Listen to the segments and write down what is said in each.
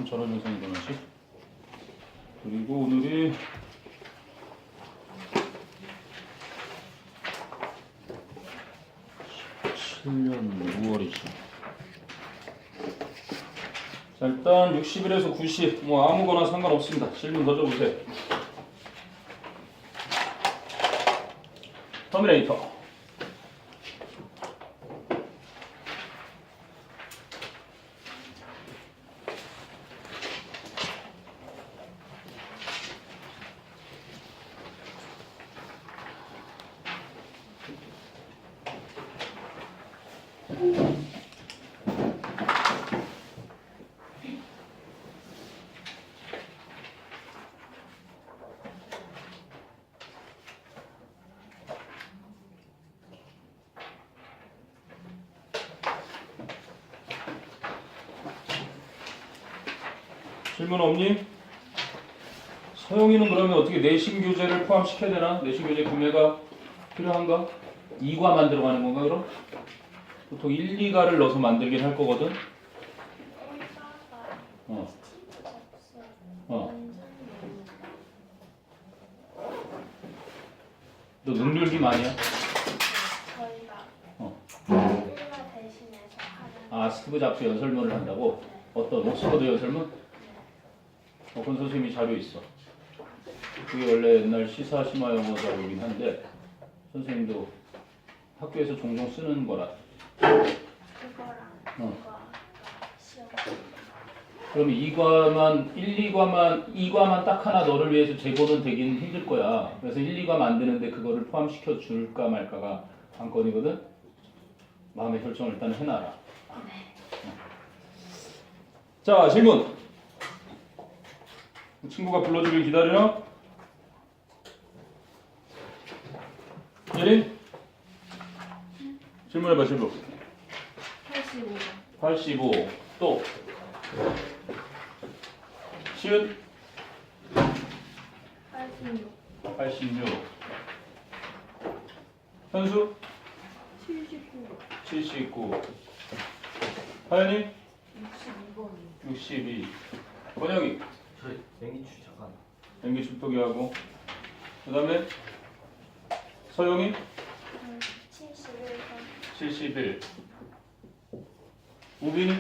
저런 현상이 일어나지? 그리고 오늘이 7년 6월이지. 자, 일단 61에서 90, 뭐 아무거나 상관없습니다. 질문 던져보세요. 터미네이터. 질문 없니? 서영이는 그러면 어떻게 내신 교재를 포함시켜야 되나? 내신 교재 구매가 필요한가? 2과 만들어 가는 건가 그럼? 보통 1, 2가를 넣어서 만들긴 할 거거든? 너 능률기 아니야? 저희가 어. 일과 대신해서 하는 아, 스티브 잡스 연설문을 한다고? 어떤 옥스퍼드 연설문? 그건 선생님이 자료 있어. 그게 원래 옛날 시사 심화 영어 자료이긴 한데 선생님도 학교에서 종종 쓰는 거라. 그거랑 어. 그거 시험 그럼 2과만 1, 2과만 딱 하나 너를 위해서 제고는 되긴 힘들 거야. 그래서 1, 2과 만드는데 그거를 포함시켜 줄까 말까가 관건이거든. 마음의 결정을 일단 해놔라. 자, 질문. 친구가 불러주길 기다려. 예린? 질문해봐, 질문. 85 85. 또. 시은? 86 86. 현수? 79 79. 하연이? 62번이 62. 권혁이? 저희 맹기추 잠깐. 연기 축도기하고. 그 다음에 서영이? 71번 71. 우빈이?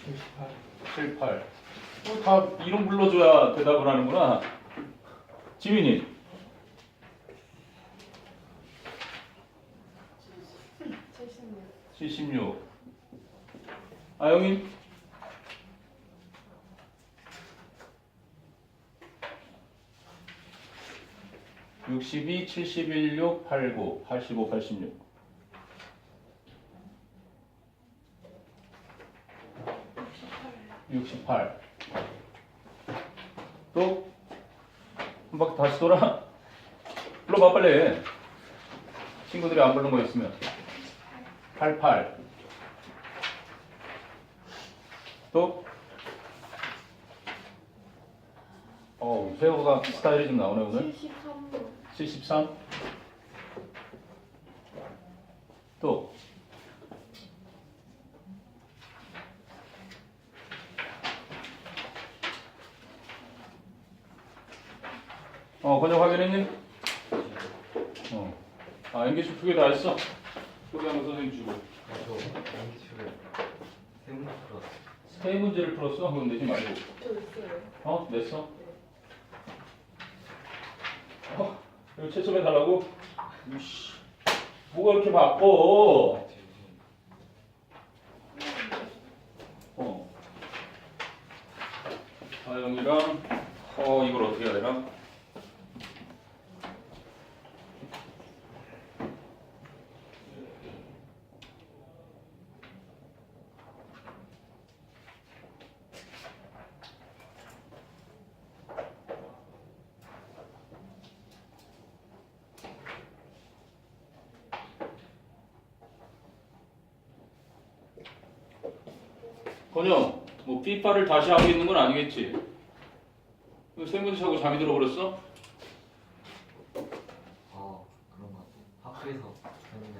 78. 78. 다 이름 불러줘야 대답을 하는구나. 지민이? 76 76. 아영이? 62, 71, 6, 89, 85, 86. 68. 또? 한 바퀴 다시 돌아? 불러봐 빨리. 친구들이 안 부른 거 있으면. 88. 또? 세호가 스타일이 좀 나오네 오늘. 73번 73. 또? 번역 확인했니? 연기축 2개 다 했어? 소개하는 선생님 주고. 저 맹기추를 세 문제 풀었어. 세 문제를 풀었어? 그건 내지 말고. 저 있어요 냈어? 이거 채점해달라고? 이씨, 뭐가 이렇게 바빠? 하영이랑, 이걸 어떻게 해야 되나? 건영, 뭐 삐빠를 다시 하고 있는 건 아니겠지? 세 문제 하고 잠이 들어버렸어? 그런 거 같아. 학교에서 했는데.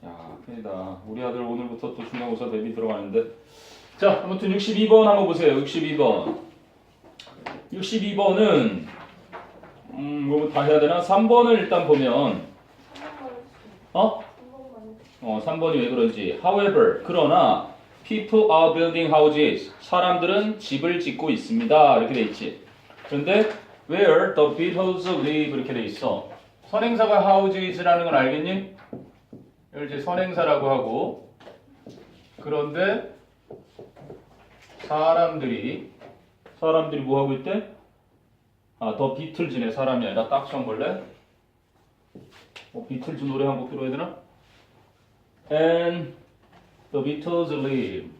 야, 큰일이다. 우리 아들 오늘부터 또 중간고사 대비 들어가는데 자, 아무튼 62번 한번 보세요. 62번. 62번은 뭐 다 해야 되나? 3번을 일단 보면 어? 3번이 왜 그런지. However, 그러나 people are building houses. 사람들은 집을 짓고 있습니다. 이렇게 돼 있지. 그런데 where the Beatles live 이렇게 돼 있어. 선행사가 houses라는 건 알겠니? 이걸 이제 선행사라고 하고 그런데 사람들이 뭐 하고 있대? 아, 더 비틀즈네. 사람이 아니라 딱 처음 볼래? 비틀즈 노래 한 곡 들어야 되나? And the Beatles live.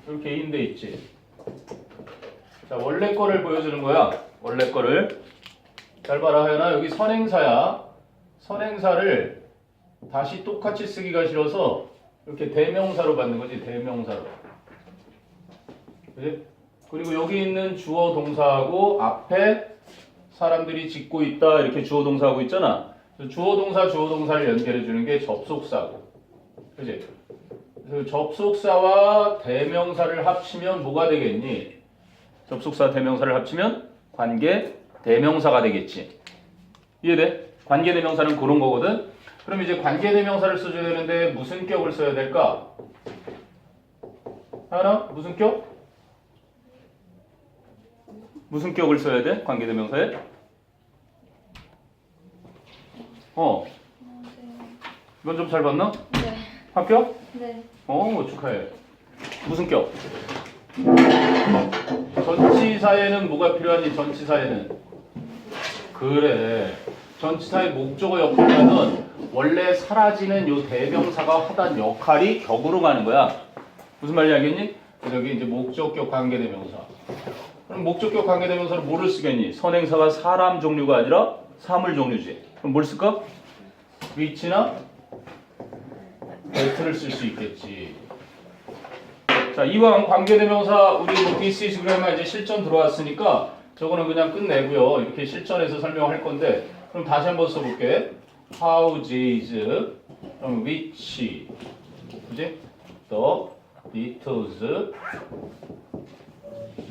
이렇게 인돼 있지. 자, 원래 거를 보여주는 거야. 원래 거를. 잘 봐라, 하연아. 여기 선행사야. 선행사를 다시 똑같이 쓰기가 싫어서 이렇게 대명사로 받는 거지. 대명사로. 그치? 그리고 여기 있는 주어 동사하고 앞에 사람들이 짓고 있다 이렇게 주어 동사하고 있잖아. 주어 동사를 연결해 주는 게 접속사고. 그지? 그래서 접속사와 대명사를 합치면 뭐가 되겠니? 접속사 대명사를 합치면 관계 대명사가 되겠지. 이해돼? 관계 대명사는 그런 거거든. 그럼 이제 관계 대명사를 써줘야 되는데 무슨 격을 써야 될까? 하나? 무슨 격? 무슨 격을 써야 돼? 관계 대명사에? 이건 좀 잘 봤나? 네. 합격? 네. 축하해. 무슨 격? 전치사에는 뭐가 필요하니? 전치사에는 그래. 전치사의 목적어 역할하는 원래 사라지는 요 대명사가 하던 역할이 격으로 가는 거야. 무슨 말인지 알겠니? 여기 이제 목적격 관계대명사. 그럼 목적격 관계대명사를 뭐를 쓰겠니? 선행사가 사람 종류가 아니라 사물 종류지. 그럼 뭘 쓸까? which나 that를 쓸 수 있겠지. 자, 이왕 관계대명사 우리 뭐 this is 그러면 이제 실전 들어왔으니까 저거는 그냥 끝내고요. 이렇게 실전에서 설명할 건데 그럼 다시 한번 써볼게. houses, 그럼 which, 그지? the Beatles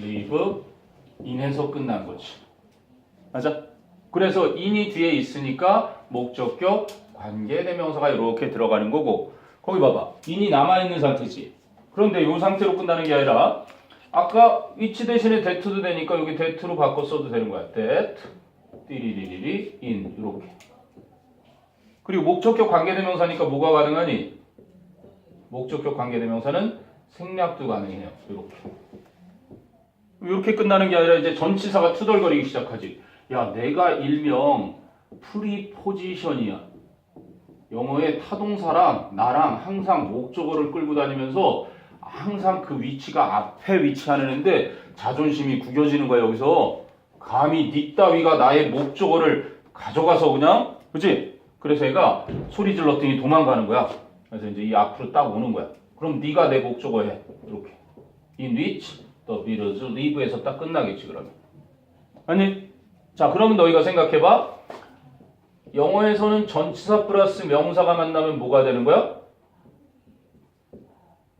live in해서 끝난 거지. 맞아? 그래서 in이 뒤에 있으니까 목적격 관계대명사가 이렇게 들어가는 거고 거기 봐봐. in이 남아있는 상태지. 그런데 이 상태로 끝나는 게 아니라 아까 which 대신에 that도 되니까 여기 that로 바꿔 써도 되는 거야. that, 띠리리리리, in 이렇게. 그리고 목적격 관계대명사니까 뭐가 가능하니? 목적격 관계대명사는 생략도 가능해요. 이렇게 끝나는 게 아니라 이제 전치사가 투덜거리기 시작하지. 야, 내가 일명 프리포지션이야. 영어의 타동사랑 나랑 항상 목적어를 끌고 다니면서 항상 그 위치가 앞에 위치하는 애인데 자존심이 구겨지는 거야. 여기서 감히 니 따위가 나의 목적어를 가져가서 그냥, 그치? 그래서 얘가 소리 질렀더니 도망가는 거야. 그래서 이제 이 앞으로 딱 오는 거야. 그럼 네가 내 목적어 해. 이렇게. In which the Beatles live에서 딱 끝나겠지 그러면. 아니? 자, 그러면 너희가 생각해봐. 영어에서는 전치사 플러스 명사가 만나면 뭐가 되는 거야?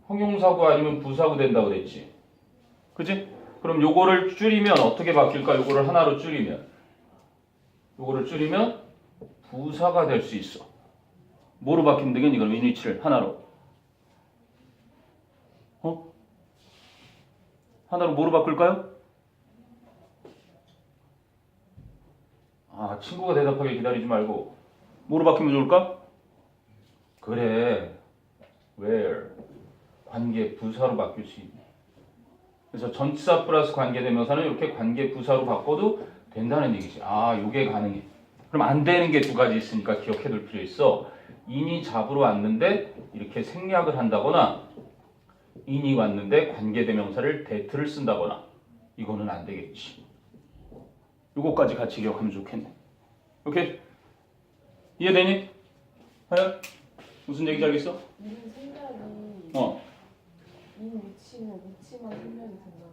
형용사고 아니면 부사고 된다고 그랬지. 그치? 그럼 요거를 줄이면 어떻게 바뀔까? 요거를 하나로 줄이면. 요거를 줄이면 부사가 될 수 있어. 뭐로 바뀌면 되겠니? 그럼 인위치를 하나로. 하나로 뭐로 바꿀까요? 아, 친구가 대답하게 기다리지 말고 뭐로 바뀌면 좋을까? 그래. where. 관계 부사로 바뀔 수 있네. 그래서 전치사 플러스 관계대명사는 이렇게 관계 부사로 바꿔도 된다는 얘기지. 아, 요게 가능해. 그럼 안 되는 게 두 가지 있으니까 기억해 둘 필요 있어. 인이 잡으러 왔는데 이렇게 생략을 한다거나 인이 왔는데 관계대명사를 that를 쓴다거나 이거는 안 되겠지. 요거까지 같이 기억하면 좋겠네. 오케이? 이해되니? 하연? 무슨 얘기인지 알겠어? 이 생각이 이 위치는 위치만 생각이 된다는 거예요.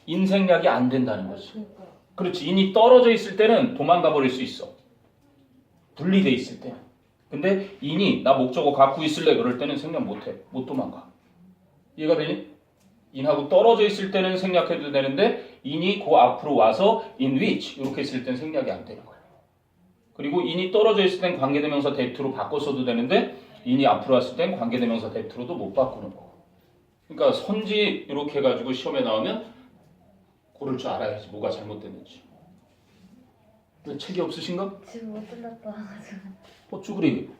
인 생략이 안 된다는 거지. 그러니까. 그렇지. 인이 떨어져 있을 때는 도망가 버릴 수 있어. 분리돼 있을 때. 근데 in이 나 목적어 갖고 있을래 그럴 때는 생략 못해. 못 도망가. 이해가 되니? in하고 떨어져 있을 때는 생략해도 되는데 in이 그 앞으로 와서 in which 이렇게 있을 때는 생략이 안 되는 거야. 그리고 in이 떨어져 있을 땐 관계대명사 that로 바꿨어도 되는데 in이 앞으로 왔을 땐 관계대명사 that로도 못 바꾸는 거고. 그러니까 선지 이렇게 해가지고 시험에 나오면 고를 줄 알아야지 뭐가 잘못됐는지. 왜 책이 없으신가? 지금 못 들렸다 가지고 쭈그리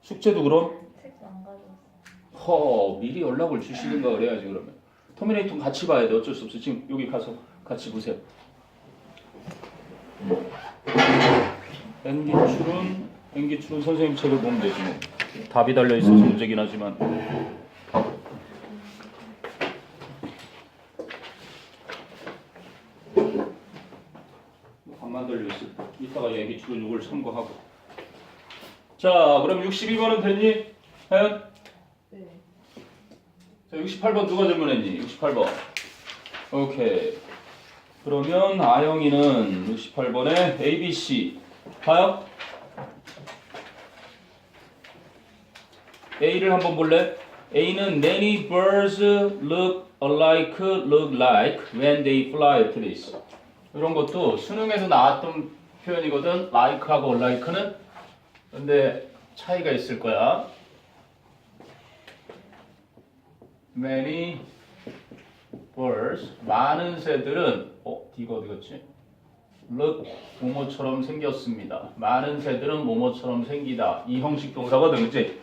숙제도 그럼? 책도 안 가져왔어. 미리 연락을 주시든가 그래야지 그러면. 터미네이터 같이 봐야 돼. 어쩔 수 없어. 지금 여기 가서 같이 보세요. N기출은 선생님 책을 보면 되지 뭐. 답이 달려있어서 문제긴 하지만 답만 달려있어. 이따가 N기출은 이걸 참고하고. 자 그럼 62번은 됐니? 혜연? 네. 자 68번 누가 질문했니? 68번 오케이. 그러면 아영이는 68번에 A, B, C 봐요. A를 한번 볼래? A는 many birds look like when they fly at this. 이런 것도 수능에서 나왔던 표현이거든. like하고 unlike는. 근데 차이가 있을 거야. Many birds 많은 새들은 D가 어디 갔지? look 뭐뭐처럼 생겼습니다. 많은 새들은 뭐뭐처럼 생기다. 이 형식 동사거든, 그치?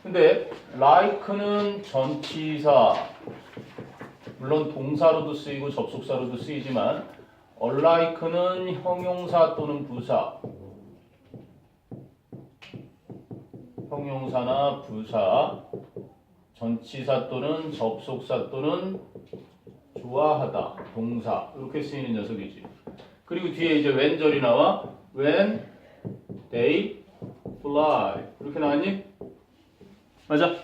근데 like는 전치사 물론 동사로도 쓰이고 접속사로도 쓰이지만 unlike는 형용사 또는 부사 형용사나 부사 전치사 또는 접속사 또는 좋아하다 동사 이렇게 쓰이는 녀석이지. 그리고 뒤에 이제 when절이 나와. when they fly 이렇게 나왔니? 맞아?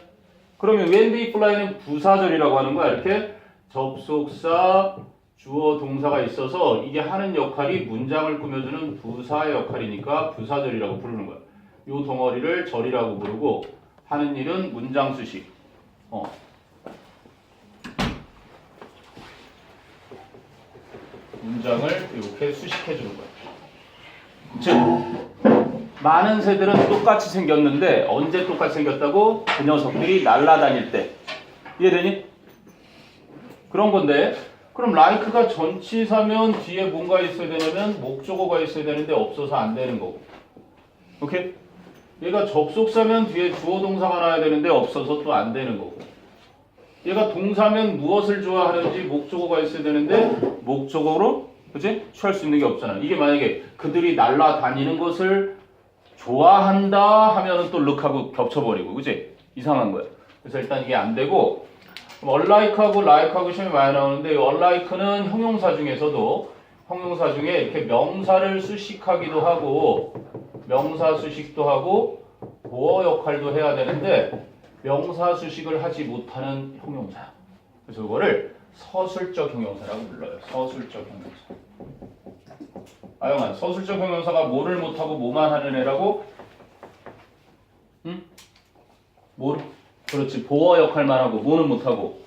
그러면 when they fly는 부사절이라고 하는 거야. 이렇게 접속사 주어 동사가 있어서 이게 하는 역할이 문장을 꾸며주는 부사의 역할이니까 부사절이라고 부르는 거야. 요 덩어리를 절이라고 부르고 하는 일은 문장 수식. 문장을 이렇게 수식해 주는 거야. 즉 많은 새들은 똑같이 생겼는데 언제 똑같이 생겼다고? 그 녀석들이 날아다닐 때. 이해되니? 그런 건데 그럼 like가 전치사면 뒤에 뭔가 있어야 되냐면 목적어가 있어야 되는데 없어서 안 되는 거고. 오케이? 얘가 접속사면 뒤에 주어 동사가 나와야 되는데 없어서 또 안 되는 거고. 얘가 동사면 무엇을 좋아하는지 목적어가 있어야 되는데 목적어로 그치? 취할 수 있는 게 없잖아. 이게 만약에 그들이 날아다니는 것을 좋아한다 하면은 또 look하고 겹쳐버리고 그치? 이상한 거야. 그래서 일단 이게 안 되고 unlike하고 like하고 시험에 많이 나오는데 이 unlike는 형용사 중에서도 형용사 중에 이렇게 명사를 수식하기도 하고 명사 수식도 하고 보어 역할도 해야 되는데 명사 수식을 하지 못하는 형용사야. 그래서 이거를 서술적 형용사라고 불러요. 서술적 형용사. 아영아, 서술적 형용사가 뭐를 못하고 뭐만 하는 애라고? 응? 뭐? 그렇지. 보어 역할만 하고 뭐는 못하고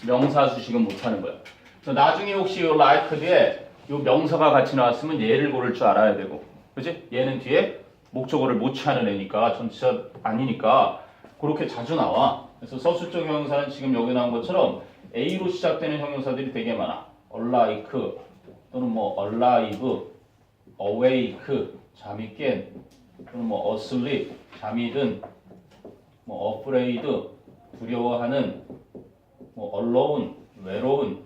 명사 수식은 못하는 거야. 그래서 나중에 혹시 이 like 뒤에 이 명사가 같이 나왔으면 얘를 고를 줄 알아야 되고 그치? 얘는 뒤에 목적어를 못 취하는 애니까 전치사 아니니까 그렇게 자주 나와. 그래서 서술적 형용사는 지금 여기 나온 것처럼 A로 시작되는 형용사들이 되게 많아. unlike 또는 뭐 alive, awake, 잠이 깬 또는 뭐 asleep, 잠이 든 뭐 afraid, 두려워하는 뭐 alone, 외로운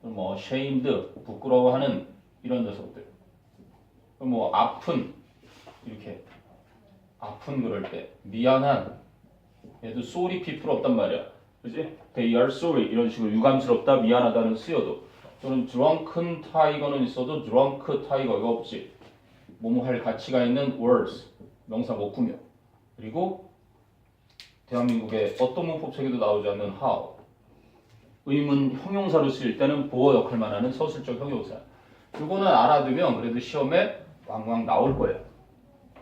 또는 뭐 ashamed, 부끄러워하는 이런 녀석들. 뭐 아픈 이렇게 아픈 그럴 때 미안한 얘도 sorry people 없단 말이야. 그치? They are sorry 이런 식으로 유감스럽다 미안하다는 쓰여도 또는 drunken tiger는 있어도 drunk tiger가 없지. 뭐뭐 할 가치가 있는 words 명사 못 꾸며. 그리고 대한민국의 어떤 문법책에도 나오지 않는 how 의문 형용사로 쓰일 때는 보어 역할만 하는 서술적 형용사. 이거는 알아두면 그래도 시험에 왕왕 나올 거예요.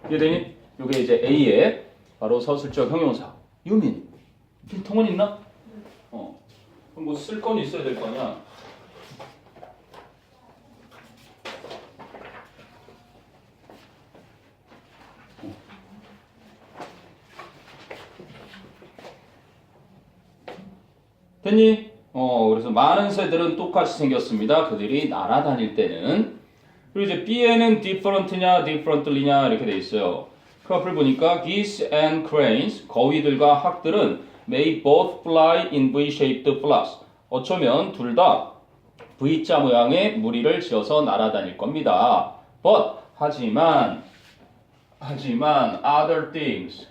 이해되니? 요게 이제 A의 바로 서술적 형용사. 유민. 필통은 있나? 그럼 뭐 쓸 건 있어야 될 거 아니야. 됐니? 그래서 많은 새들은 똑같이 생겼습니다. 그들이 날아다닐 때는. 그리고 이제 B에는 different냐, differently냐 이렇게 돼 있어요. 그 앞을 보니까 geese and cranes, 거위들과 학들은 may both fly in V-shaped flaps. 어쩌면 둘 다 V자 모양의 무리를 지어서 날아다닐 겁니다. But, 하지만 other things,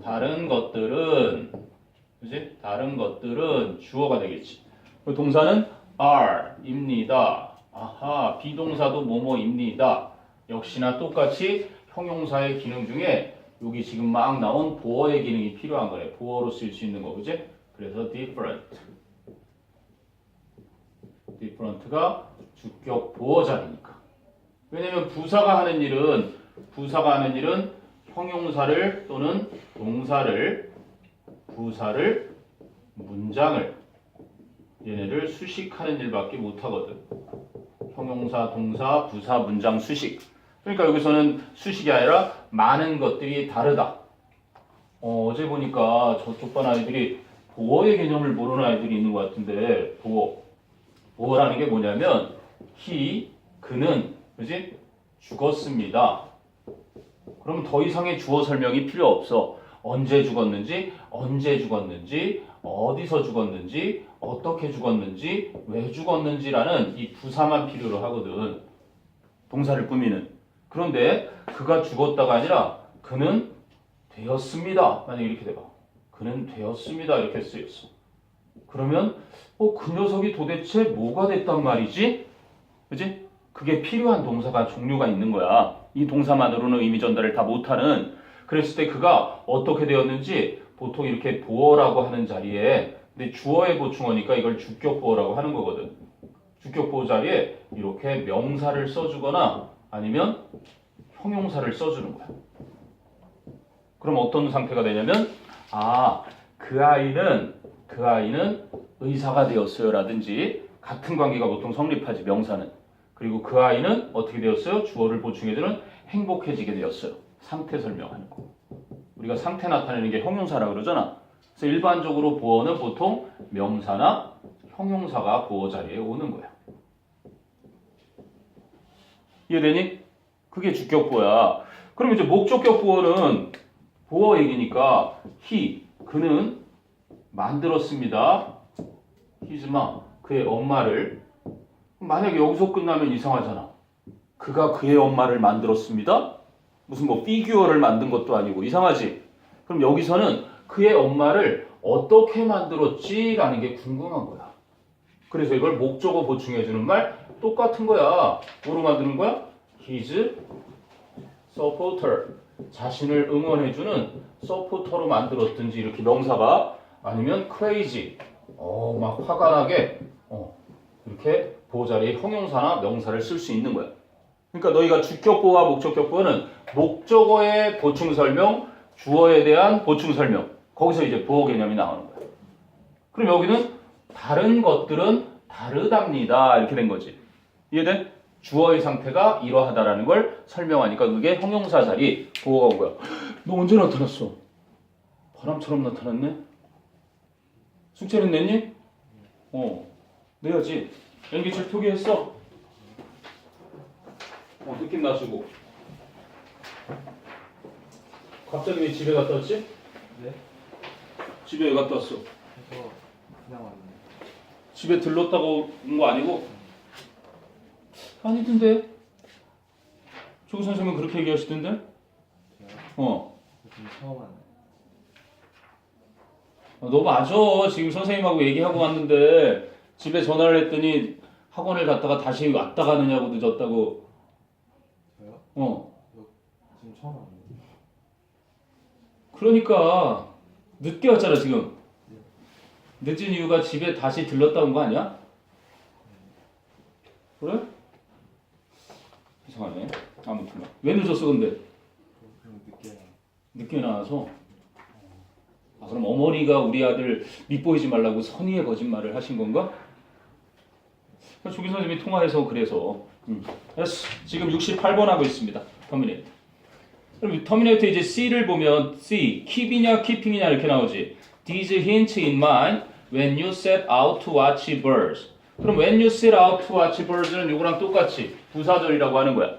다른 것들은, 그지? 다른 것들은 주어가 되겠지. 그 동사는 are입니다. 아하, 비동사도 뭐뭐입니다. 역시나 똑같이 형용사의 기능 중에 여기 지금 막 나온 보어의 기능이 필요한 거래. 보어로 쓸 수 있는 거, 그지? 그래서 different가 주격 보어 자리니까. 왜냐면 부사가 하는 일은 형용사를 또는 동사를, 부사를, 문장을 얘네를 수식하는 일밖에 못하거든. 형용사, 동사, 부사, 문장, 수식. 그러니까 여기서는 수식이 아니라 많은 것들이 다르다. 어제 보니까 저쪽 반 아이들이 보어의 개념을 모르는 아이들이 있는 것 같은데 보어라는 게 뭐냐면 그는 그지? 죽었습니다. 그러면 더 이상의 주어 설명이 필요 없어. 언제 죽었는지, 어디서 죽었는지, 어떻게 죽었는지, 왜 죽었는지라는 이 부사만 필요로 하거든. 동사를 꾸미는. 그런데 그가 죽었다가 아니라 그는 되었습니다. 만약 이렇게 돼봐. 그는 되었습니다. 이렇게 쓰였어. 그러면 그 녀석이 도대체 뭐가 됐단 말이지? 그지? 그게 필요한 동사가 종류가 있는 거야. 이 동사만으로는 의미 전달을 다 못하는. 그랬을 때 그가 어떻게 되었는지 보통 이렇게 보어라고 하는 자리에, 근데 주어의 보충어니까 이걸 주격 보어라고 하는 거거든. 주격 보어 자리에 이렇게 명사를 써주거나 아니면 형용사를 써주는 거야. 그럼 어떤 상태가 되냐면 그 아이는 의사가 되었어요 라든지 같은 관계가 보통 성립하지, 명사는. 그리고 그 아이는 어떻게 되었어요? 주어를 보충해주는 행복해지게 되었어요. 상태 설명하는 거. 우리가 상태 나타내는 게 형용사라고 그러잖아. 그래서 일반적으로 보어는 보통 명사나 형용사가 보어 자리에 오는 거야. 이해되니? 그게 주격 보어야. 그럼 이제 목적격 보어는 보어 얘기니까 그는 만들었습니다. his mom, 그의 엄마를. 만약에 여기서 끝나면 이상하잖아. 그가 그의 엄마를 만들었습니다? 무슨 뭐 피규어를 만든 것도 아니고 이상하지? 그럼 여기서는 그의 엄마를 어떻게 만들었지? 라는 게 궁금한 거야. 그래서 이걸 목적어 보충해주는 말 똑같은 거야. 뭐로 만드는 거야? his supporter, 자신을 응원해주는 서포터로 만들었든지 이렇게 명사가, 아니면 crazy, 막 화가 나게 이렇게 보호 자리에 형용사나 명사를 쓸 수 있는 거야. 그러니까 너희가 주격보어와 목적격보어는 목적어의 보충 설명, 주어에 대한 보충 설명, 거기서 이제 보어 개념이 나오는 거야. 그럼 여기는 다른 것들은 다르답니다. 이렇게 된 거지. 이해돼? 주어의 상태가 이러하다라는 걸 설명하니까 그게 형용사 자리, 보어가 온 거야. 너 언제 나타났어? 바람처럼 나타났네? 숙제는 냈니? 내야지. 연기실 표기했어? 느낌 나시고. 갑자기 왜 집에 갔다 왔지? 네? 집에 왜 갔다 왔어? 그래서 그냥 왔는데. 집에 들렀다고 온 거 아니고? 아니던데? 조교 선생님은 그렇게 얘기하시던데? 제가 지금 처음 왔네. 너 맞아. 지금 선생님하고 얘기하고 왔는데 집에 전화를 했더니 학원을 갔다가 다시 왔다 가느냐고 늦었다고. 저요? 지금 처음 왔는데. 그러니까 늦게 왔잖아 지금. 늦은 이유가 집에 다시 들렀다 온 거 아니야? 그래? 이상하네. 아무튼 왜 늦었어 근데? 그럼 늦게 늦게 나와서. 아, 그럼 어머니가 우리 아들 밉보이지 말라고 선의의 거짓말을 하신 건가? 조기 선생님이 통화해서 그래서. 됐어. 지금 68번 하고 있습니다. 터미네이트. 그럼 터미네이트 이제 C를 보면 C, keep이냐 keeping이냐 이렇게 나오지. These hints in mind when you set out to watch birds. 그럼 when you set out to watch birds는 이거랑 똑같이 부사절이라고 하는 거야.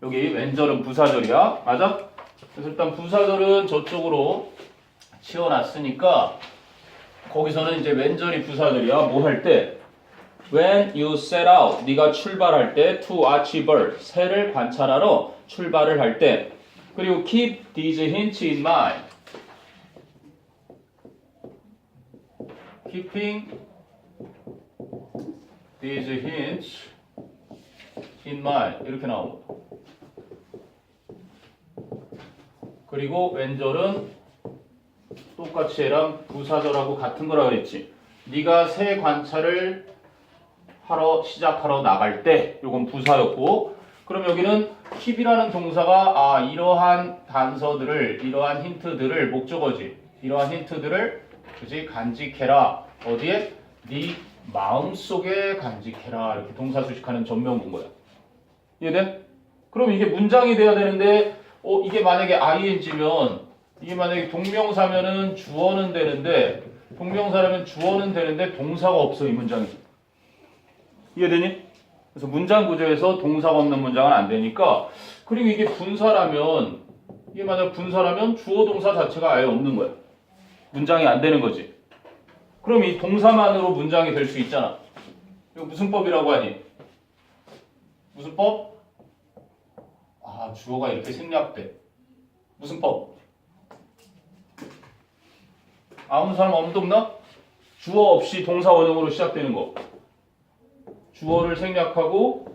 여기 왼절은 부사절이야. 맞아? 그래서 일단 부사절은 저쪽으로 치워놨으니까 거기서는 이제 왼절이 부사절이야. 뭐 할 때? When you set out, 네가 출발할 때 to watch birds, 새를 관찰하러 출발을 할 때. 그리고 keep these hints in mind. Keeping these hints in mind 이렇게 나옵니다. 그리고 왼절은 똑같이 얘랑 부사절하고 같은 거라 그랬지. 네가 새 관찰을 시작하러 나갈 때 요건 부사였고, 그럼 여기는 keep이라는 동사가 이러한 단서들을, 이러한 힌트들을, 목적어지, 이러한 힌트들을 그지 간직해라. 어디에? 네 마음속에 간직해라. 이렇게 동사 수식하는 전명구인 거야. 이해돼? 그럼 이게 문장이 돼야 되는데 이게 만약에 ing면, 이게 만약에 동명사면은 주어는 되는데, 동명사라면 주어는 되는데 동사가 없어. 이 문장이. 이해되니? 그래서 문장 구조에서 동사가 없는 문장은 안 되니까. 그리고 이게 분사라면, 이게 만약 분사라면 주어 동사 자체가 아예 없는 거야. 문장이 안 되는 거지. 그럼 이 동사만으로 문장이 될 수 있잖아. 이거 무슨 법이라고 하니? 무슨 법? 주어가 이렇게 생략돼. 무슨 법? 아무 사람 아무도 없나? 주어 없이 동사 원형으로 시작되는 거. 주어를 생략하고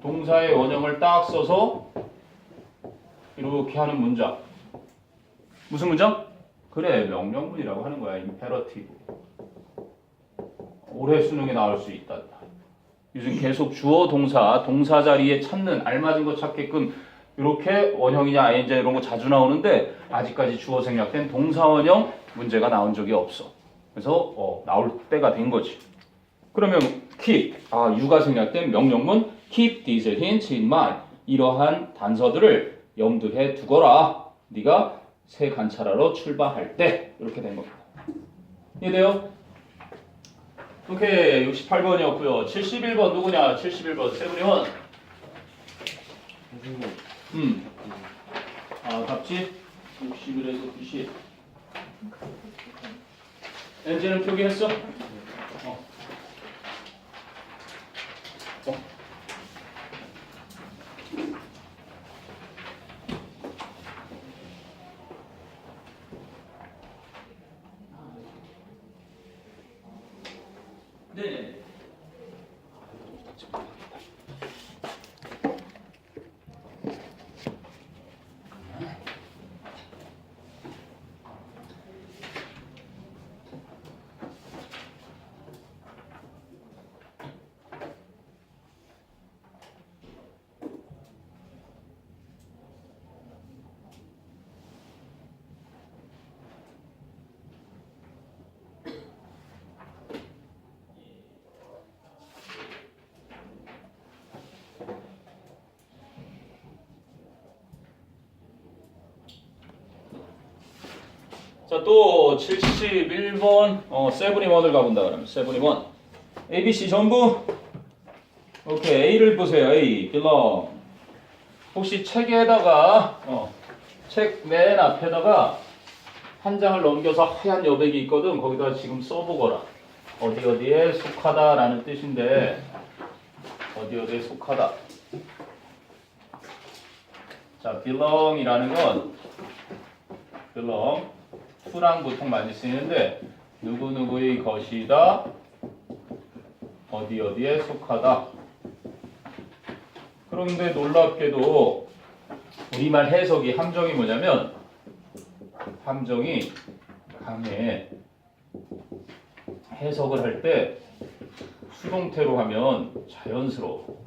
동사의 원형을 딱 써서 이렇게 하는 문장. 무슨 문장? 그래, 명령문이라고 하는 거야. 임페러티브. 올해 수능에 나올 수 있다. 요즘 계속 주어 동사, 동사 자리에 찾는, 알맞은 거 찾게끔 이렇게 원형이냐 ing냐 이런 거 자주 나오는데 아직까지 주어 생략된 동사 원형 문제가 나온 적이 없어. 그래서 나올 때가 된 거지. 그러면 keep, you가 생략된 명령문 keep these hints in mind. 이러한 단서들을 염두해 두거라. 네가 새 관찰하러 출발할 때. 이렇게 된 겁니다. 이해돼요? 오케이. 68번이었고요. 71번 누구냐? 71번 세븐이원. 답지? 61에서 90. 엔진은 표기했어? 네네. 자, 또 71번 세븐이원을 가본다 그러면 세븐이원 ABC 전부 오케이. A를 보세요. A belong. 혹시 책에다가 책 맨 앞에다가 한 장을 넘겨서 하얀 여백이 있거든. 거기다 지금 써보거라. 어디에 속하다라는 뜻인데 어디에 속하다. 자, belong이라는 건 belong to랑 보통 많이 쓰이는데 누구누구의 것이다. 어디에 속하다. 그런데 놀랍게도 우리말 해석이 함정이 뭐냐면 함정이 강해. 해석을 할 때 수동태로 하면 자연스러워.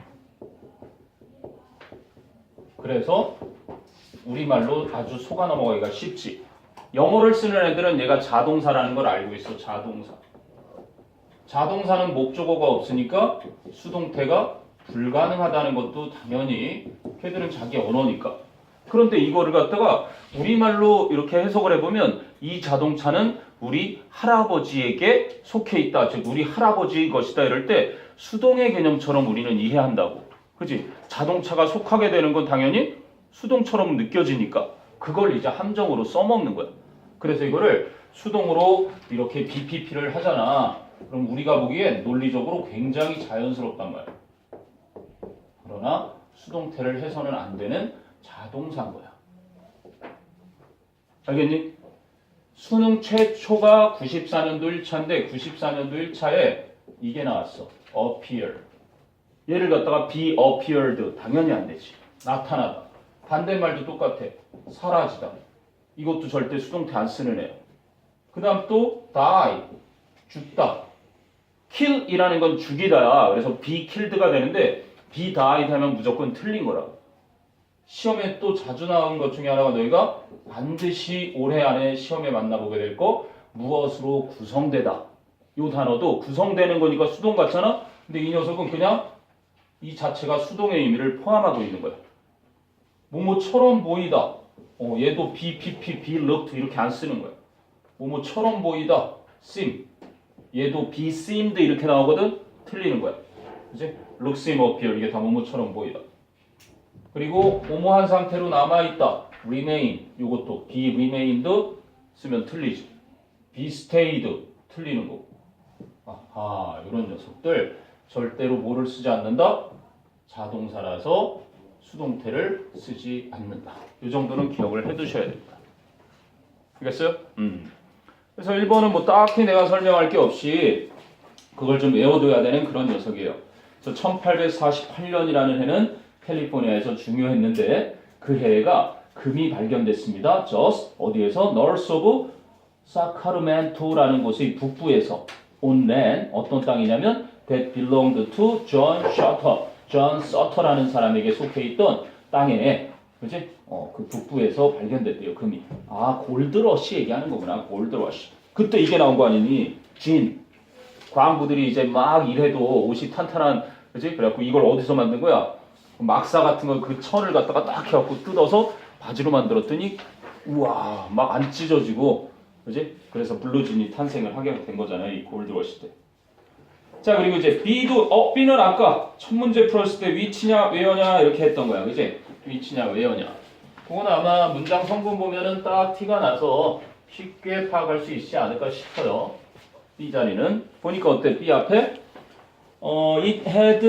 그래서 우리말로 아주 속아 넘어가기가 쉽지. 영어를 쓰는 애들은 얘가 자동사라는 걸 알고 있어. 자동사. 자동사는 목적어가 없으니까 수동태가 불가능하다는 것도 당연히 걔들은 자기 언어니까. 그런데 이거를 갖다가 우리말로 이렇게 해석을 해보면 이 자동차는 우리 할아버지에게 속해 있다. 즉 우리 할아버지의 것이다. 이럴 때 수동의 개념처럼 우리는 이해한다고. 그치? 자동차가 속하게 되는 건 당연히 수동처럼 느껴지니까 그걸 이제 함정으로 써먹는 거야. 그래서 이거를 수동으로 이렇게 BPP를 하잖아. 그럼 우리가 보기엔 논리적으로 굉장히 자연스럽단 말이야. 그러나 수동태를 해서는 안 되는 자동사인 거야. 알겠니? 수능 최초가 94년도 1차인데 94년도 1차에 이게 나왔어. appear. 얘를 갖다가 be appeared. 당연히 안 되지. 나타나다. 반대말도 똑같아. 사라지다. 이것도 절대 수동태 안 쓰는 애야. 그 다음 또 die. 죽다. kill이라는 건 죽이다야. 그래서 be killed가 되는데 be died 하면 무조건 틀린 거라고. 시험에 또 자주 나온 것 중에 하나가 너희가 반드시 올해 안에 시험에 만나보게 될 거 무엇으로 구성되다. 이 단어도 구성되는 거니까 수동 같잖아. 근데 이 녀석은 그냥 이 자체가 수동의 의미를 포함하고 있는 거야. 뭐뭐처럼 보이다. 얘도 be, be looked 이렇게 안 쓰는 거야. 뭐뭐처럼 보이다. seem. 얘도 be seemed 이렇게 나오거든. 틀리는 거야. 그치? look, seem, appear 이게 다 뭐뭐처럼 보이다. 그리고 뭐뭐한 상태로 남아있다. remain. 이것도 be remained 쓰면 틀리지. be stayed 틀리는 거고. 아하, 이런 녀석들 절대로 뭐를 쓰지 않는다? 자동사라서 수동태를 쓰지 않는다. 이 정도는 기억을 해두셔야 됩니다. 알겠어요? 그래서 1번은 뭐 딱히 내가 설명할 게 없이 그걸 좀 외워둬야 되는 그런 녀석이에요. 그래서 1848년이라는 해는 캘리포니아에서 중요했는데 그 해가 금이 발견됐습니다. just 어디에서? North of Sacramento라는 곳의 북부에서 on land 어떤 땅이냐면 that belonged to John Sutter. John Sutter라는 사람에게 속해 있던 땅에 그지? 그 북부에서 발견됐대요. 금이. 아 골드러시 얘기하는 거구나. 골드러시. 그때 이게 나온 거 아니니? 진. 광부들이 이제 막 일해도 옷이 탄탄한 그지? 그래갖고 이걸 어디서 만든 거야? 막사 같은 거 그 천을 갖다가 딱 해갖고 뜯어서 바지로 만들었더니 우와 막 안 찢어지고 그지? 그래서 블루진이 탄생을 하게 된 거잖아요. 이 골드러시 때. 자 그리고 이제 B도 B는 아까 첫 문제 풀었을 때 위치냐 외어냐 이렇게 했던 거야. 그지? 위치냐 외어냐. 그건 아마 문장 성분 보면은 딱 티가 나서 쉽게 파악할 수 있지 않을까 싶어요. B 자리는 보니까 어때? B 앞에 it had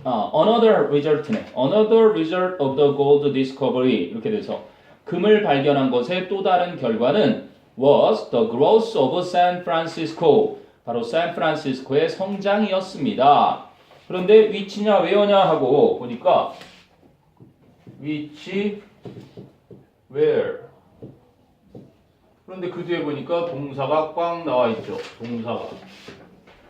another result네. Another result of the gold discovery 이렇게 돼서 금을 발견한 것의 또 다른 결과는 was the growth of San Francisco. 바로 샌프란시스코의 성장이었습니다. 그런데 위치냐 외어냐 하고 보니까 위치 where. 그런데 그 뒤에 보니까 동사가 꽉 나와 있죠.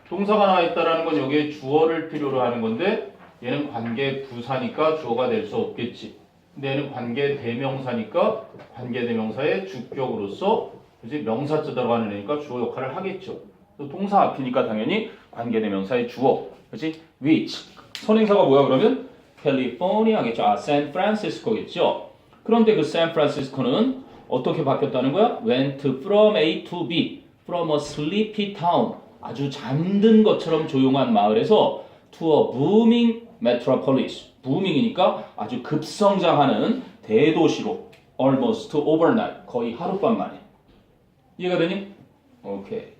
동사가 나와 있다라는 건 여기에 주어를 필요로 하는 건데 얘는 관계 부사니까 주어가 될 수 없겠지. 근데 얘는 관계 대명사니까 관계 대명사의 주격으로서 그지 명사자 들어가는 애니까 주어 역할을 하겠죠. 또 동사 앞이니까 당연히 관계 대명사의 주어. 그지 which. 선행사가 뭐야 그러면? 캘리포니아겠죠. 샌프란시스코겠죠. 그런데 그 샌프란시스코는 어떻게 바뀌었다는 거야? went from A to B. from a sleepy town. 아주 잠든 것처럼 조용한 마을에서 to a booming metropolis. booming이니까 아주 급성장하는 대도시로 almost overnight. 거의 하룻밤 만에. 이해가 되니? 오케이.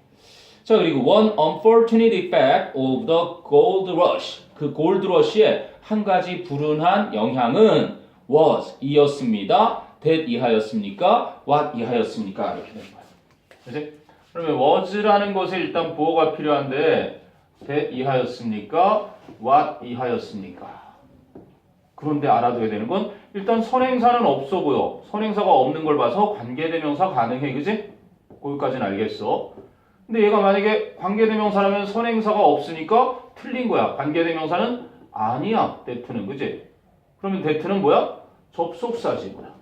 자 그리고 one unfortunate effect of the gold rush. 그 골드 러시의 한 가지 불운한 영향은 was 이었습니다. that 이하였습니까? what 이하였습니까? 이렇게 되는 거야. 그치? 그러면 was라는 것에 일단 보호가 필요한데 that 이하였습니까? what 이하였습니까? 그런데 알아둬야 되는 건 일단 선행사는 없어 보여. 선행사가 없는 걸 봐서 관계대명사 가능해. 그지? 거기까지는 알겠어. 근데 얘가 만약에 관계대명사라면 선행사가 없으니까 틀린 거야. 관계대명사는 아니야. that는. 그지? 그러면 that는 뭐야? 접속사지. 뭐야.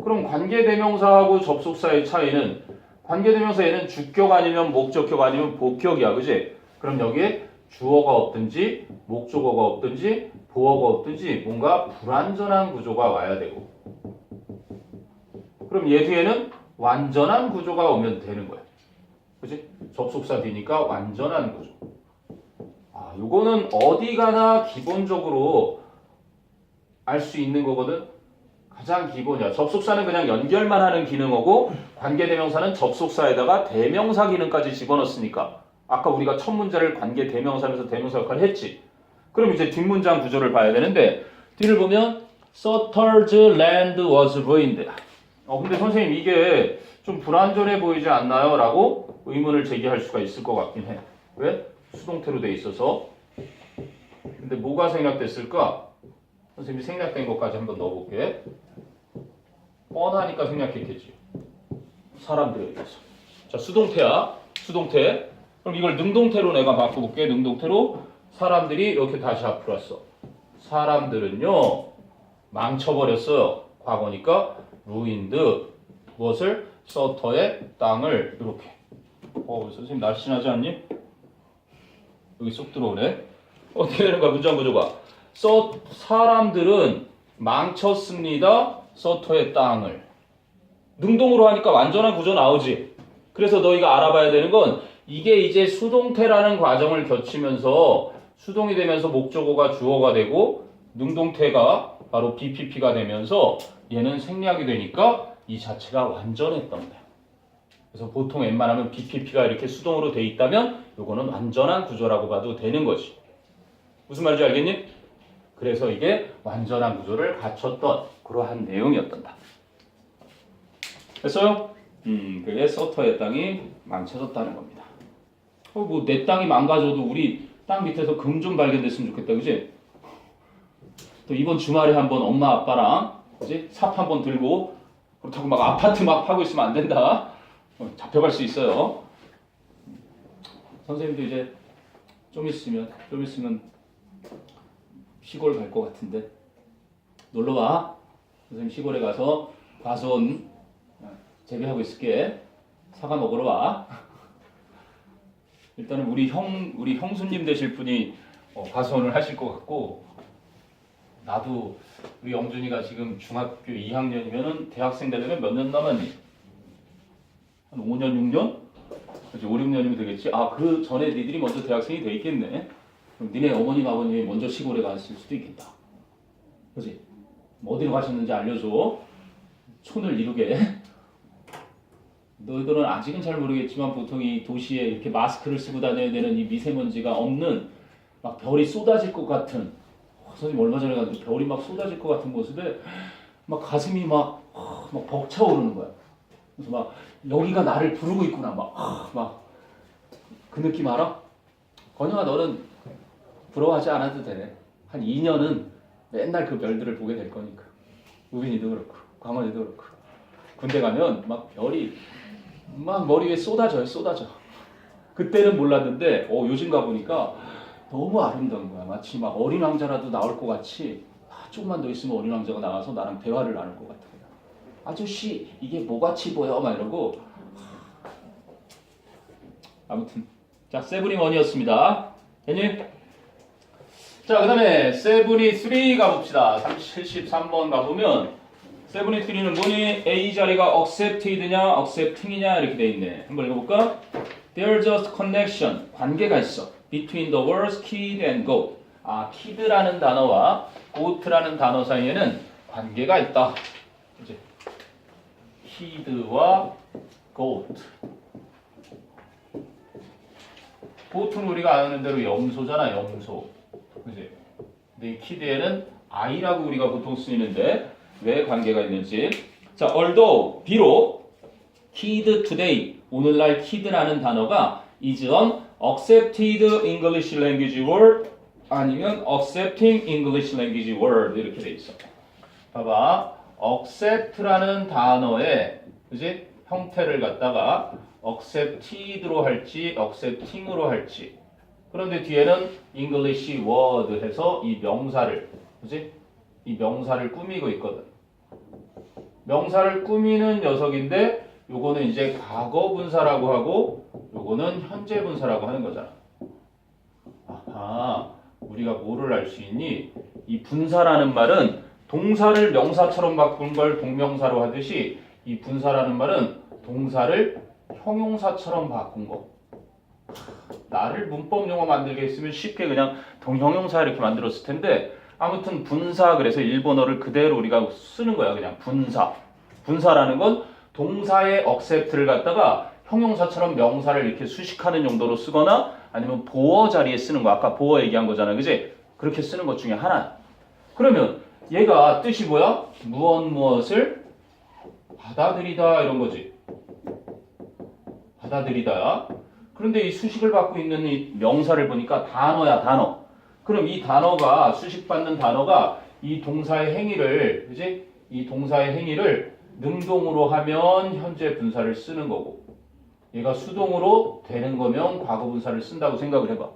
그럼 관계대명사하고 접속사의 차이는 관계대명사 얘는 주격 아니면 목적격 아니면 복격이야. 그지? 그럼 여기에 주어가 없든지 목적어가 없든지 보어가 없든지 뭔가 불완전한 구조가 와야 되고 그럼 얘 뒤에는 완전한 구조가 오면 되는 거야. 그지? 접속사 뒤니까 완전한 구조. 아, 요거는 어디 가나 기본적으로 알 수 있는 거거든. 가장 기본이야. 접속사는 그냥 연결만 하는 기능이고 관계대명사는 접속사에다가 대명사 기능까지 집어넣었으니까 아까 우리가 첫 문제를 관계대명사면서 대명사 역할을 했지. 그럼 이제 뒷문장 구조를 봐야 되는데 뒤를 보면 Sutter's land was ruined. 근데 선생님 이게 좀 불완전해 보이지 않나요? 라고 의문을 제기할 수가 있을 것 같긴 해. 왜? 수동태로 돼 있어서. 근데 뭐가 생략됐을까? 선생님이 생략된 것까지 한번 넣어볼게. 뻔하니까 생략했겠지. 사람들에 의해서. 자, 수동태야. 수동태. 그럼 이걸 능동태로 내가 바꿔볼게. 능동태로 사람들이 이렇게 다시 앞으로 왔어. 사람들은요 망쳐버렸어요. 과거니까 ruined 무엇을? 서터의 땅을 이렇게. 선생님 날씬하지 않니? 여기 쏙 들어오네. 어떻게 되는 거야? 문장 구조가. 사람들은 망쳤습니다. 서터의 땅을. 능동으로 하니까 완전한 구조 나오지. 그래서 너희가 알아봐야 되는 건 이게 이제 수동태라는 과정을 거치면서 수동이 되면서 목적어가 주어가 되고 능동태가 바로 BPP가 되면서 얘는 생략이 되니까 이 자체가 완전했던 거야. 그래서 보통 웬만하면 BPP가 이렇게 수동으로 돼 있다면 이거는 완전한 구조라고 봐도 되는 거지. 무슨 말인지 알겠니? 그래서 이게 완전한 구조를 갖췄던 그러한 내용이었단다. 됐어요? 그게 서터의 땅이 망쳐졌다는 겁니다. 뭐 내 땅이 망가져도 우리 땅 밑에서 금 좀 발견됐으면 좋겠다, 그지? 또 이번 주말에 한번 엄마 아빠랑 그지? 삽 한번 들고 그렇다고 막 아파트 막 파고 있으면 안 된다. 잡혀갈 수 있어요. 선생님도 이제 좀 있으면 시골 갈 것 같은데 놀러 와. 선생님 시골에 가서 과수원 재배하고 있을게. 사과 먹으러 와. 일단은 우리 형수님 되실 분이 과수원을 하실 것 같고 나도 우리 영준이가 지금 중학교 2학년이면은 대학생 되려면 몇 년 남았니? 한 5년 6년? 그렇지 5, 6년이면 되겠지. 그 전에 니들이 먼저 대학생이 돼 있겠네. 그럼 니네 어머님 아버님이 먼저 시골에 갔을 수도 있겠다. 그렇지? 뭐 어디로 가셨는지 알려줘. 촌을 이루게. 너희들은 아직은 잘 모르겠지만 보통 이 도시에 이렇게 마스크를 쓰고 다녀야 되는 이 미세먼지가 없는 막 별이 쏟아질 것 같은 선생님 얼마 전에 갔는데 별이 막 쏟아질 것 같은 모습에 막 가슴이 막 벅차오르는 거야. 그래서 막 여기가 나를 부르고 있구나 막 그 느낌 알아? 건영아 너는 부러워하지 않아도 돼. 한 2년은 맨날 그 별들을 보게 될 거니까. 우빈이도 그렇고 광원이도 그렇고 군대 가면 막 별이 막 머리 위에 쏟아져. 그때는 몰랐는데 요즘 가보니까 너무 아름다운 거야. 마치 막 어린 왕자라도 나올 것 같이 조금만 더 있으면 어린 왕자가 나와서 나랑 대화를 나눌 것 같은 거야. 아저씨 이게 뭐같이 보여? 막 이러고. 아무튼 자 세븐이원이었습니다. 됐니? 자 그 다음에 세븐이3 가봅시다. 73번 가보면 세븐이3는 뭐니? A 자리가 accepted냐 accepting이냐 이렇게 돼 있네. 한번 읽어볼까? There's a connection 관계가 있어. Between the words kid and goat. kid라는 단어와 goat라는 단어 사이에는 관계가 있다. 이제 kid와 goat. goat는 우리가 아는 대로 염소잖아, 염소. 그지? 근데 이 kid에는 i라고 우리가 보통 쓰이는데 왜 관계가 있는지. 자, although 비록 kid today 오늘날 kid라는 단어가 is an accepted English language word 아니면 accepting English language word 이렇게 돼 있어. 봐봐, accept라는 단어의 그지 형태를 갖다가 accepted로 할지 accepting으로 할지. 그런데 뒤에는 English word 해서 이 명사를 그지 이 명사를 꾸미고 있거든. 명사를 꾸미는 녀석인데 요거는 이제 과거 분사라고 하고 요거는 현재 분사라고 하는 거잖아. 아하, 우리가 뭐를 알 수 있니? 이 분사라는 말은 동사를 명사처럼 바꾼 걸 동명사로 하듯이 이 분사라는 말은 동사를 형용사처럼 바꾼 거. 나를 문법 용어 만들게 했으면 쉽게 그냥 동형용사 이렇게 만들었을 텐데 아무튼 분사 그래서 일본어를 그대로 우리가 쓰는 거야. 그냥 분사. 분사라는 건 동사의 accept를 갖다가 형용사처럼 명사를 이렇게 수식하는 용도로 쓰거나 아니면 보어 자리에 쓰는 거. 아까 보어 얘기한 거잖아. 그지? 그렇게 쓰는 것 중에 하나. 그러면 얘가 뜻이 뭐야? 무엇을 받아들이다 이런 거지. 받아들이다야. 그런데 이 수식을 받고 있는 이 명사를 보니까 단어야, 단어. 그럼 이 단어가 수식받는 단어가 이 동사의 행위를, 그지? 이 동사의 행위를 능동으로 하면 현재 분사를 쓰는 거고, 얘가 수동으로 되는 거면 과거 분사를 쓴다고 생각을 해봐.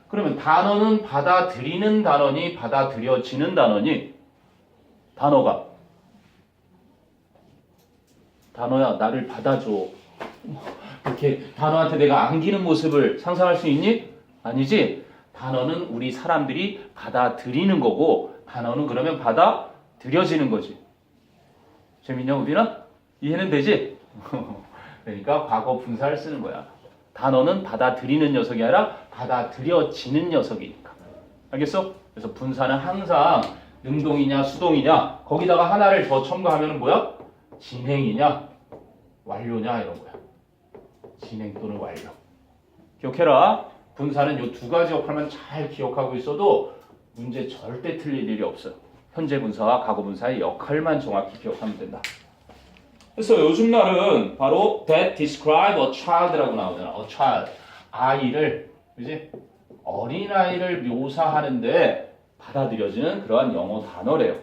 그러면 단어는 받아들이는 단어니 받아들여지는 단어니? 단어야 나를 받아줘. 이렇게 단어한테 내가 안기는 모습을 상상할 수 있니? 아니지. 단어는 우리 사람들이 받아들이는 거고 단어는 그러면 받아들여지는 거지. 재밌냐 우빈아? 이해는 되지? 그러니까 과거 분사를 쓰는 거야. 단어는 받아들이는 녀석이 아니라 받아들여지는 녀석이니까. 알겠어? 그래서 분사는 항상 능동이냐 수동이냐 거기다가 하나를 더 첨가하면 뭐야? 진행이냐 완료냐 이런 거야. 진행 또는 완료. 기억해라. 분사는 이 두 가지 역할만 잘 기억하고 있어도 문제 절대 틀릴 일이 없어요. 현재 분사와 과거 분사의 역할만 정확히 기억하면 된다. 그래서 요즘 날은 바로 that describe a child라고 나오잖아. a child. 아이를, 그지? 어린아이를 묘사하는데 받아들여지는 그러한 영어 단어래요.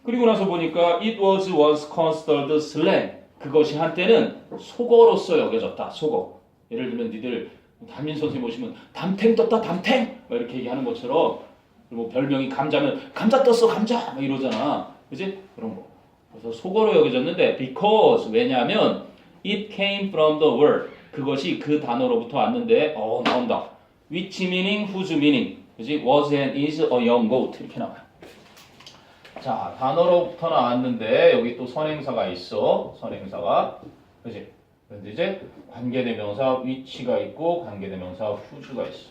그리고 나서 보니까 it was once considered slang. 그것이 한때는 속어로서 여겨졌다. 속어. 예를 들면 니들 담임 선생님 오시면 담탱 떴다 담탱 막 이렇게 얘기하는 것처럼 뭐 별명이 감자면 감자 떴어 감자 막 이러잖아. 그지? 그런 거. 그래서 속어로 여겨졌는데 because 왜냐하면 it came from the word 그것이 그 단어로부터 왔는데 나온다. which meaning, whose meaning 그지? was and is a young goat 이렇게 나와요. 자 단어로부터 나왔는데 여기 또 선행사가 있어. 선행사가 그지? 그런데 이제 관계대명사 which가 있고 관계대명사 whose가 있어.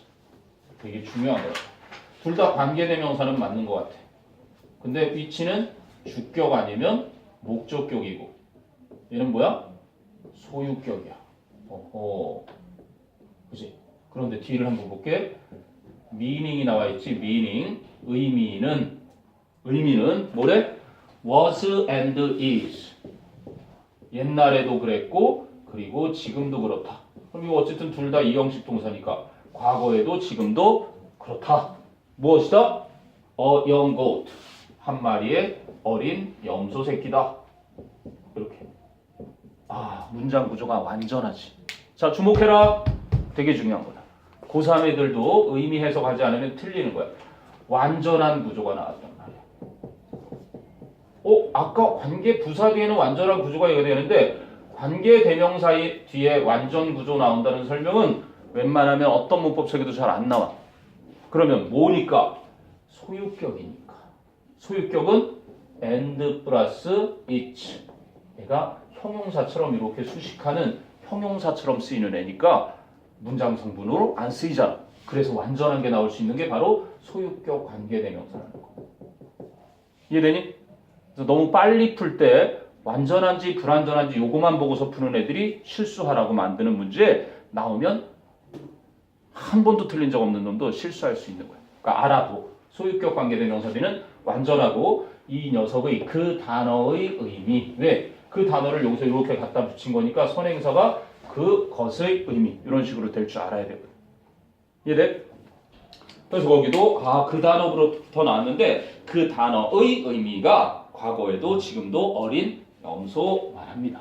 되게 중요한 거야. 둘 다 관계대명사는 맞는 것 같아. 근데 which는 주격 아니면 목적격이고 얘는 뭐야? 소유격이야. 그지? 그런데 뒤를 한번 볼게. meaning이 나와 있지. meaning 의미는 뭐래? was and is 옛날에도 그랬고 그리고 지금도 그렇다. 그럼 이거 어쨌든 둘 다 이형식 동사니까 과거에도 지금도 그렇다. 무엇이다? A young goat. 한 마리의 어린 염소 새끼다. 이렇게. 문장 구조가 완전하지. 자, 주목해라. 되게 중요한 거다. 고3 애들도 의미 해석하지 않으면 틀리는 거야. 완전한 구조가 나왔단 말이야. 아까 관계 부사 뒤에는 완전한 구조가 되는데 관계 대명사 뒤에 완전 구조 나온다는 설명은 웬만하면 어떤 문법책에도 잘 안 나와. 그러면 뭐니까? 소유격이니까. 소유격은 and 플러스 it. 얘가 형용사처럼 이렇게 수식하는 형용사처럼 쓰이는 애니까 문장 성분으로 안 쓰이잖아. 그래서 완전한 게 나올 수 있는 게 바로 소유격 관계대명사라는 거. 이해되니? 그래서 너무 빨리 풀 때 완전한지 불완전한지 요거만 보고서 푸는 애들이 실수하라고 만드는 문제 나오면 한 번도 틀린 적 없는 놈도 실수할 수 있는 거야. 그러니까 알아도 소유격 관계대명사들은 완전하고 이 녀석의 그 단어의 의미. 왜? 그 단어를 여기서 이렇게 갖다 붙인 거니까 선행사가 그것의 의미 이런 식으로 될 줄 알아야 되거든. 이해돼? 그래서 거기도 그 단어부터 나왔는데 그 단어의 의미가 과거에도 지금도 어린 염소 말합니다.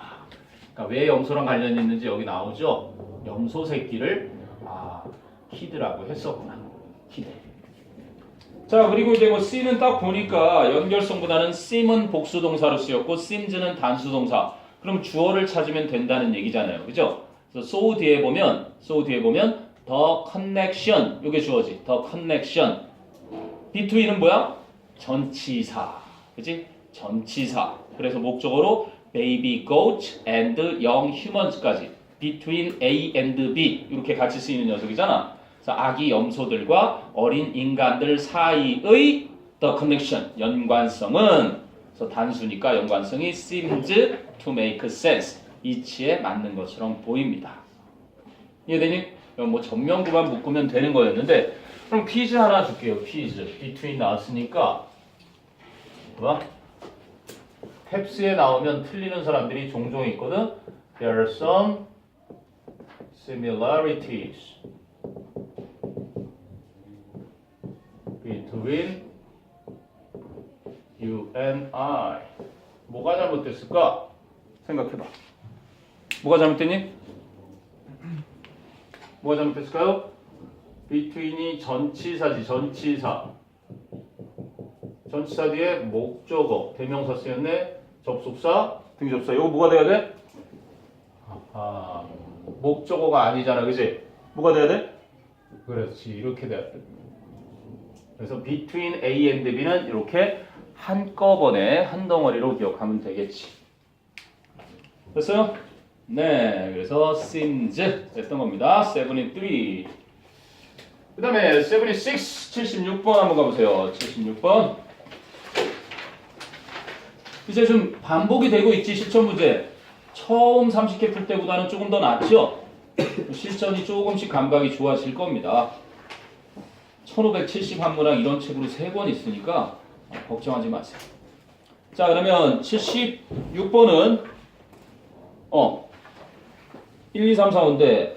그러니까 왜 염소랑 관련이 있는지 여기 나오죠. 염소 새끼를 키드라고 했었구나. 키드. 자, 그리고 이제 뭐 C는 딱 보니까 연결성보다는 sim은 복수 동사로 쓰였고 sims는 단수 동사. 그럼 주어를 찾으면 된다는 얘기잖아요. 그죠? 그래서 so 뒤에 보면 the connection 이게 주어지. the connection. between은 뭐야? 전치사. 그지? 전치사. 그래서 목적어로 baby goat and young humans까지 between A and B 이렇게 같이 쓰이는 녀석이잖아. 그래서 아기 염소들과 어린 인간들 사이의 the connection 연관성은 그래서 단수니까 연관성이 seems to make sense 이치에 맞는 것처럼 보입니다. 이해되니? 뭐 전면구만 묶으면 되는 거였는데 그럼 퀴즈 하나 줄게요. 퀴즈 between 나왔으니까 뭐? 탭스에 나오면 틀리는 사람들이 종종 있거든. There are some similarities between you and I. 뭐가 잘못됐을까? 생각해봐. 뭐가 잘못됐니? 뭐가 잘못됐을까요? between이 전치사지, 전치사. 전치사 뒤에 목적어, 대명사 쓰였네. 접속사, 등접사. 이거 뭐가 돼야 돼? 아하, 목적어가 아니잖아, 그지? 뭐가 돼야 돼? 그렇지, 이렇게 돼야 돼. 그래서 between A and B는 이렇게 한꺼번에 한 덩어리로 기억하면 되겠지. 됐어요? 네, 그래서 seems 됐던 겁니다. 73. 그 다음에 76, 76번 한번 가보세요. 76번. 이제 좀 반복이 되고 있지, 실전 문제. 처음 30개 풀 때보다는 조금 더 낫죠? 실전이 조금씩 감각이 좋아질 겁니다. 1570한문학 이런 책으로 3권 있으니까 걱정하지 마세요. 자, 그러면 76번은 1, 2, 3, 4, 5인데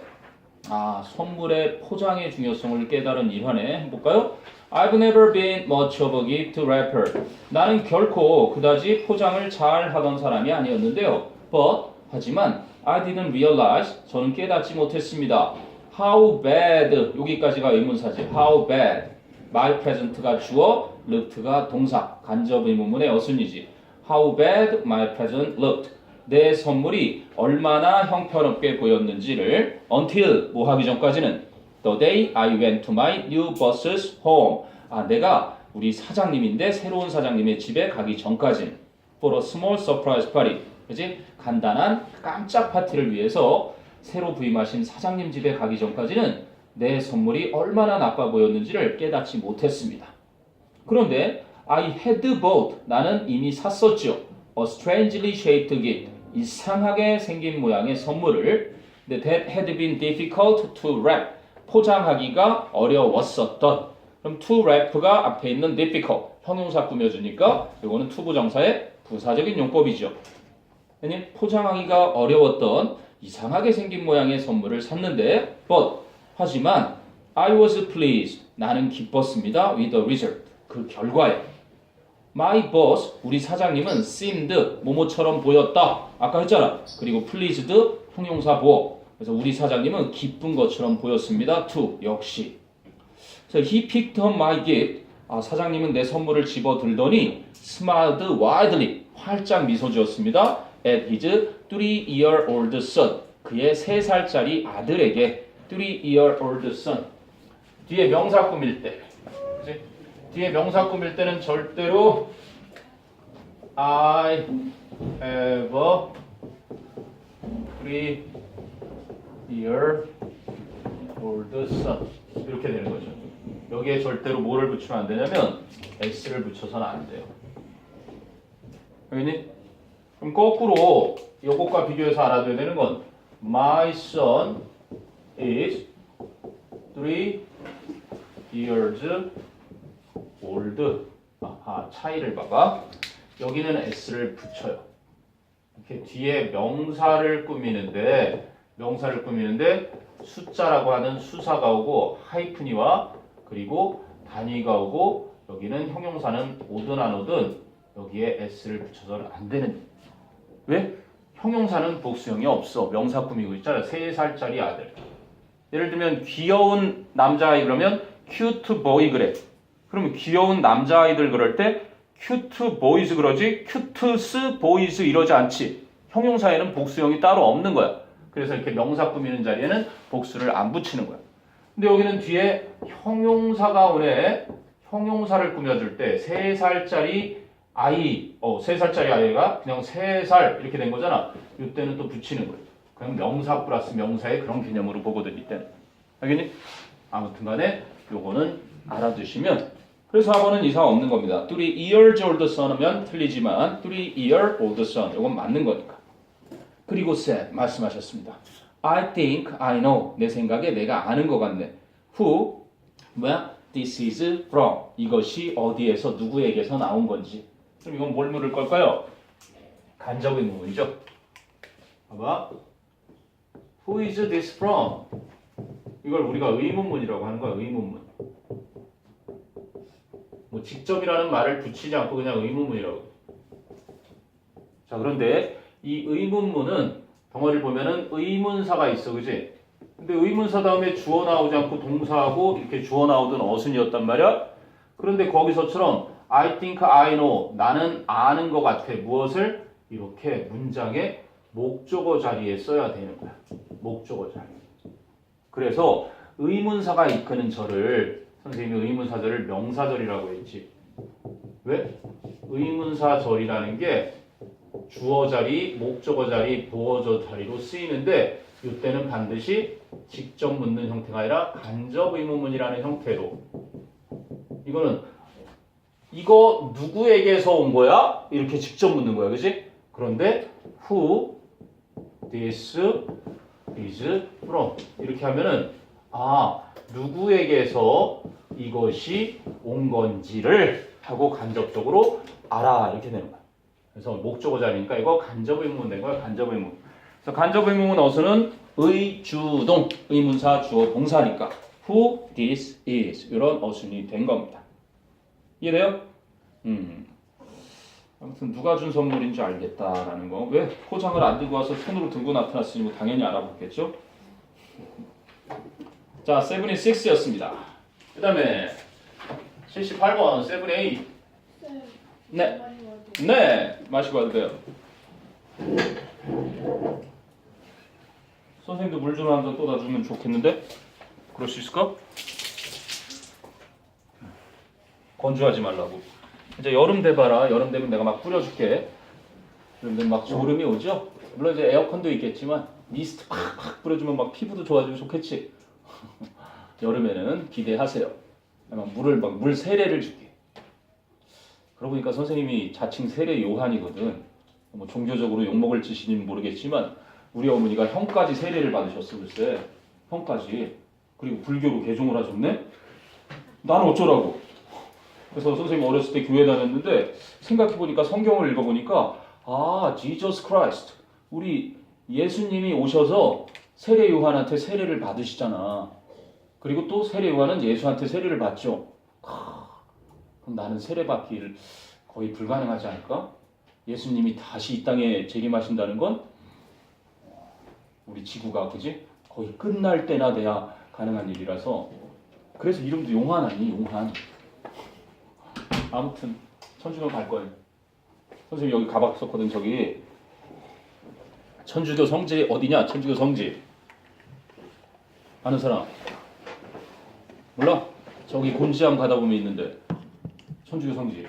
선물의 포장의 중요성을 깨달은 일환에 한번 볼까요? I've never been much of a gift wrapper. 나는 결코 그다지 포장을 잘 하던 사람이 아니었는데요. But 하지만 I didn't realize 저는 깨닫지 못했습니다. How bad 여기까지가 의문사지. How bad my present가 주어, looked가 동사, 간접 의문문의 어순이지. How bad my present looked. 내 선물이 얼마나 형편없게 보였는지를 until 뭐 하기 전까지는 the day I went to my new boss's home. 내가 우리 사장님인데 새로운 사장님의 집에 가기 전까지는 for a small surprise party. 그지? 간단한 깜짝 파티를 위해서 새로 부임하신 사장님 집에 가기 전까지는 내 선물이 얼마나 나빠 보였는지를 깨닫지 못했습니다. 그런데 I had bought 나는 이미 샀었죠. A strangely shaped gift 이상하게 생긴 모양의 선물을 that had been difficult to wrap 포장하기가 어려웠었던 그럼 to wrap가 앞에 있는 difficult 형용사 꾸며주니까 이거는 to 부정사의 부사적인 용법이죠. 아니 포장하기가 어려웠던 이상하게 생긴 모양의 선물을 샀는데 but 하지만 I was pleased 나는 기뻤습니다 with the result 그 결과에 My boss 우리 사장님은 seemed 뭐뭐처럼 보였다 아까 했잖아. 그리고 pleased 형용사 보어 그래서 우리 사장님은 기쁜 것처럼 보였습니다 to 역시 그래서 he picked up my gift 사장님은 내 선물을 집어들더니 smiled widely 활짝 미소 지었습니다 at his 3-year-old son 그의 3살짜리 아들에게 3-year-old son 뒤에 명사 꾸밀 때 그치? 뒤에 명사 꾸밀 때는 절대로 I have a 3-year-old son 이렇게 되는 거죠. 여기에 절대로 뭐를 붙이면 안 되냐면 s를 붙여서는 안 돼요. 알겠니? 그럼 거꾸로 이것과 비교해서 알아둬야 되는 건 My son is 3 years old. 차이를 봐봐. 여기는 s를 붙여요. 이렇게 뒤에 명사를 꾸미는데 숫자라고 하는 수사가 오고 하이픈이와 그리고 단위가 오고 여기는 형용사는 오든 안 오든 여기에 s를 붙여서는 안 되는. 왜? 형용사는 복수형이 없어. 명사 꾸미고 있잖아. 3살짜리 아들. 예를 들면 귀여운 남자아이 그러면 cute boy 그래. 그러면 귀여운 남자아이들 그럴 때 cute boys 그러지 cutest boys 이러지 않지. 형용사에는 복수형이 따로 없는 거야. 그래서 이렇게 명사 꾸미는 자리에는 복수를 안 붙이는 거야. 근데 여기는 뒤에 형용사가 오네. 형용사를 꾸며줄 때 3살짜리 아이, 3살짜리 아이가 그냥 3살 이렇게 된 거잖아. 이때는 또 붙이는 거예요. 그냥 명사 플러스 명사의 그런 개념으로 보거든, 이때는. 알겠니? 아무튼 간에 요거는 알아두시면. 그래서 4번은 이상 없는 겁니다. 3 years old son이면 틀리지만 3 year old son 요건 맞는 거니까. 그리고 said 말씀하셨습니다. I think I know 내 생각에 내가 아는 것 같네. Who 뭐야? This is from 이것이 어디에서 누구에게서 나온 건지. 그럼 이건 뭘 물을 걸까요? 간접 의문문이죠. 봐봐. Who is this from? 이걸 우리가 의문문이라고 하는 거야. 의문문. 뭐 직접이라는 말을 붙이지 않고 그냥 의문문이라고. 자, 그런데 이 의문문은 덩어리를 보면은 의문사가 있어, 그지? 근데 의문사 다음에 주어 나오지 않고 동사하고 이렇게 주어 나오던 어순이었단 말이야. 그런데 거기서처럼 I think I know 나는 아는 것 같아. 무엇을? 이렇게 문장의 목적어 자리에 써야 되는 거야. 목적어 자리. 그래서 의문사가 이끄는 절을 선생님이 의문사절을 명사절이라고 했지. 왜? 의문사절이라는 게 주어 자리, 목적어 자리, 보어저 자리로 쓰이는데 이때는 반드시 직접 묻는 형태가 아니라 간접 의문문이라는 형태로. 이거는 이거 누구에게서 온 거야? 이렇게 직접 묻는 거야, 그지? 그런데 who this is from 이렇게 하면은 누구에게서 이것이 온 건지를 하고 간접적으로 알아 이렇게 되는 거야. 그래서 목적어 자리니까 이거 간접 의문문 된 거야. 간접 의문문. 그래서 간접 의문문 어순은 의주동 의문사 주어 동사니까 who this is 이런 어순이 된 겁니다. 이해돼요? 아무튼 누가 준 선물인지 알겠다라는 거. 왜 포장을 안 들고 와서 손으로 들고 나타났으니 뭐 당연히 알아봤겠죠? 자, 76였습니다. 그 다음에 78번 7A. 네. 네, 마시고 와도 돼요. 선생님도 물 좀 한 잔 또 놔주면 좋겠는데? 그럴 수 있을까? 건조하지 말라고. 이제 여름 돼봐라. 여름 되면 내가 막 뿌려줄게. 그러면 막 졸음이 오죠? 물론 이제 에어컨도 있겠지만 미스트 팍팍 뿌려주면 막 피부도 좋아지면 좋겠지. 여름에는 기대하세요. 물 세례를 줄게. 그러고 보니까 선생님이 자칭 세례 요한이거든. 뭐 종교적으로 욕먹을 짓인지는 모르겠지만 우리 어머니가 형까지 세례를 받으셨어 글쎄. 형까지. 그리고 불교로 개종을 하셨네. 나는 어쩌라고. 그래서 선생님 어렸을 때 교회 다녔는데 생각해보니까 성경을 읽어보니까 Jesus Christ 우리 예수님이 오셔서 세례 요한한테 세례를 받으시잖아. 그리고 또 세례 요한은 예수한테 세례를 받죠. 그럼 나는 세례 받기를 거의 불가능하지 않을까? 예수님이 다시 이 땅에 재림하신다는 건 우리 지구가 그지? 거의 끝날 때나 돼야 가능한 일이라서 그래서 이름도 용한 아니 용한. 아무튼 천주교 갈 거예요. 선생님 여기 가봤었거든. 저기 천주교 성지 어디냐? 천주교 성지 아는 사람 몰라? 저기 곤지암 가다 보면 있는데 천주교 성지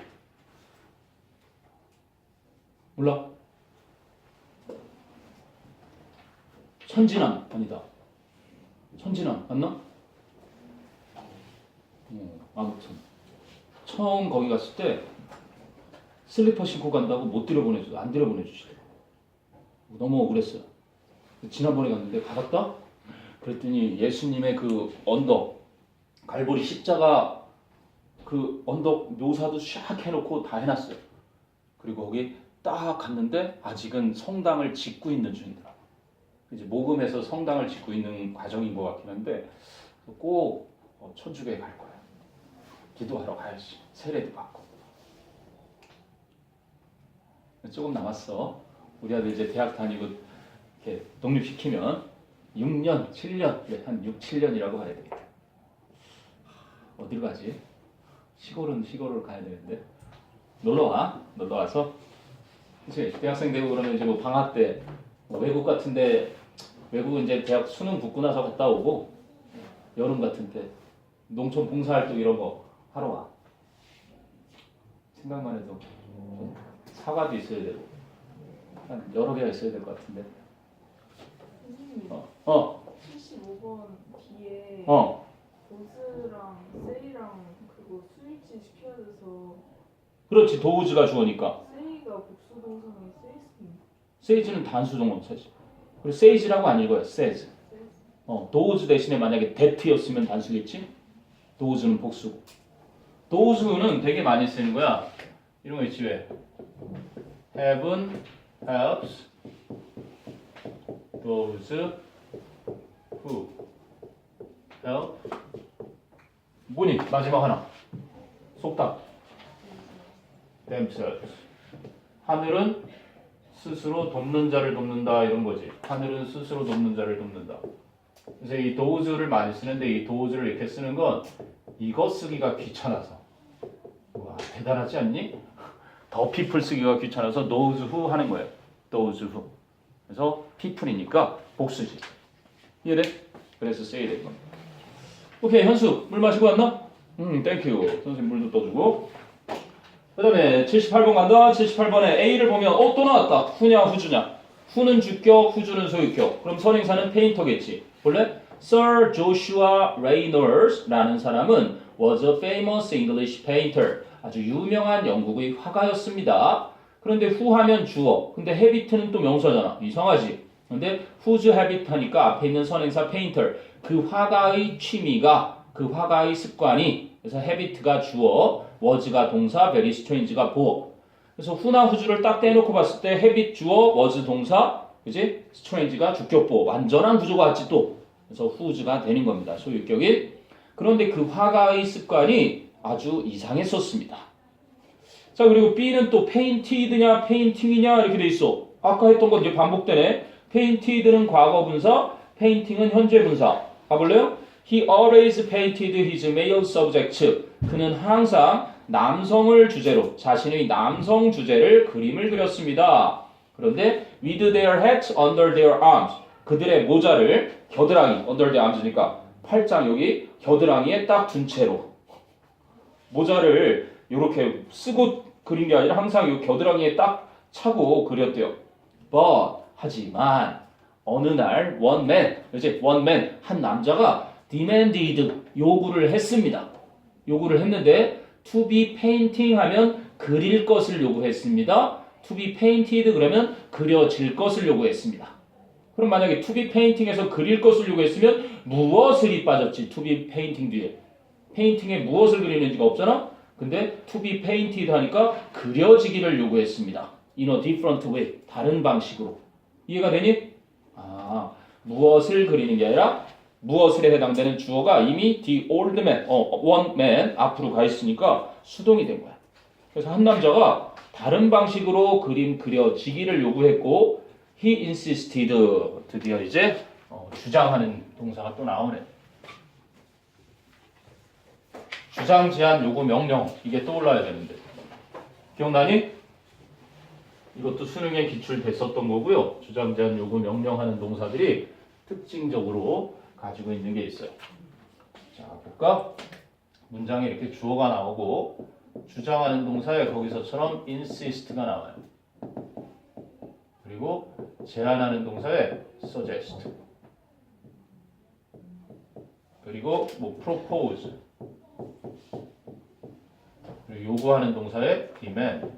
몰라? 천진암 아니다. 천진암 맞나? 아무튼 처음 거기 갔을 때 슬리퍼 신고 간다고 못 들여보내줘. 안 들여보내주시더라고. 너무 억울했어요. 지난번에 갔는데 가봤다? 그랬더니 예수님의 그 언덕 갈보리 십자가 그 언덕 묘사도 샥 해놓고 다 해놨어요. 그리고 거기 딱 갔는데 아직은 성당을 짓고 있는 중이더라고. 이제 모금해서 성당을 짓고 있는 과정인 것 같긴 한데 꼭 천주교에 갈 거야. 기도하러 가야지. 세례도 받고. 조금 남았어. 우리 아들 이제 대학 다니고 이렇게 독립시키면 6년, 7년, 한 6, 7년이라고 봐야 되겠다. 어디로 가지? 시골을 가야 되는데 놀러 와서 그치 대학생 되고 그러면 이제 뭐 방학 때뭐 외국 같은데 외국은 이제 대학 수능 붙고 나서 갔다 오고 여름 같은 때 농촌 봉사활동 이런 거 하러 와. 생각만 해도 좀 사과도 있어야 되고 한 여러 개가 있어야 될 것 같은데. 선생님, 75번 뒤에 보스랑 세이랑 그거 스위치 시켜야 돼서 그렇지 도우즈가 주어니까 세이가 복수 동사는 세이스입니다. 세이즈는 단수 동사지. 그리고 세이즈라고 안 읽어요. 세즈. 도우즈 대신에 만약에 that였으면 단수겠지. 도우즈는 복수고. 도우즈는 되게 많이 쓰는 거야. 이런 거 있지 왜? Heaven helps those who help. 뭐니? 마지막 하나. 속담. themselves. 하늘은 스스로 돕는 자를 돕는다 이런 거지. 하늘은 스스로 돕는 자를 돕는다. 그래서 이 does를 많이 쓰는데 이 does를 이렇게 쓰는 건 이거 쓰기가 귀찮아서. 와 대단하지 않니? 더 people 쓰기가 귀찮아서 those who 하는 거예요. those who. 그래서 people이니까 복수지. 이해돼? 그래서 say 될 겁니다. 오케이 현수 물 마시고 왔나? 땡큐. 선생님 물도 떠주고. 그 다음에 78번 간다. 78번에 A를 보면 또 나왔다. 후냐 후주냐. 후는 주격, 후주는 소유격. 그럼 선행사는 페인터겠지. 볼래? Sir Joshua Reynors라는 사람은 was a famous English painter. 아주 유명한 영국의 화가였습니다. 그런데 who 하면 주어. 근데 habit는 또 명사잖아. 이상하지? 근데 whose habit 하니까 앞에 있는 선행사 painter. 그 화가의 취미가, 그 화가의 습관이. 그래서 habit가 주어. was가 동사, very strange가 보어. 그래서 who나 who주를 딱 떼놓고 봤을 때 habit 주어, was 동사, 그지? strange가 주격보어. 완전한 구조가 같지 또. 그래서 whose가 되는 겁니다. 소유격인. 그런데 그 화가의 습관이 아주 이상했었습니다. 자 그리고 B는 또 painted냐, painting이냐 이렇게 돼 있어. 아까 했던 건 이제 반복되네. painted는 과거 분사, painting은 현재 분사. 가볼래요? He always painted his male subjects. 그는 항상 남성을 주제로 자신의 남성 주제를 그림을 그렸습니다. 그런데 with their hats under their arms. 그들의 모자를 겨드랑이 under their arms니까 팔짱 여기 겨드랑이에 딱 둔 채로 모자를 이렇게 쓰고 그린 게 아니라 항상 이 겨드랑이에 딱 차고 그렸대요. But 하지만 어느 날 one man, 그렇지? one man 한 남자가 demanded 요구를 했습니다. 요구를 했는데 to be painting 하면 그릴 것을 요구했습니다. to be painted 그러면 그려질 것을 요구했습니다. 그럼 만약에 to be painting에서 그릴 것을 요구했으면 무엇을이 빠졌지? to be painting 뒤에 페인팅에 무엇을 그리는지가 없잖아. 근데 to be painted 하니까 그려지기를 요구했습니다. in a different way 다른 방식으로. 이해가 되니? 무엇을 그리는 게 아니라 무엇을에 해당되는 주어가 이미 the old man, one man 앞으로 가 있으니까 수동이 된 거야. 그래서 한 남자가 다른 방식으로 그림 그려지기를 요구했고 he insisted 드디어 이제 주장하는 동사가 또 나오네. 주장, 제안, 요구, 명령 이게 떠올라야 되는데 기억나니? 이것도 수능에 기출됐었던 거고요. 주장, 제안, 요구, 명령하는 동사들이 특징적으로 가지고 있는 게 있어요. 자, 볼까? 문장에 이렇게 주어가 나오고 주장하는 동사에 거기서처럼 insist가 나와요. 그리고 제안하는 동사에 suggest. 그리고 뭐 propose. 그리고 요구하는 동사에 demand.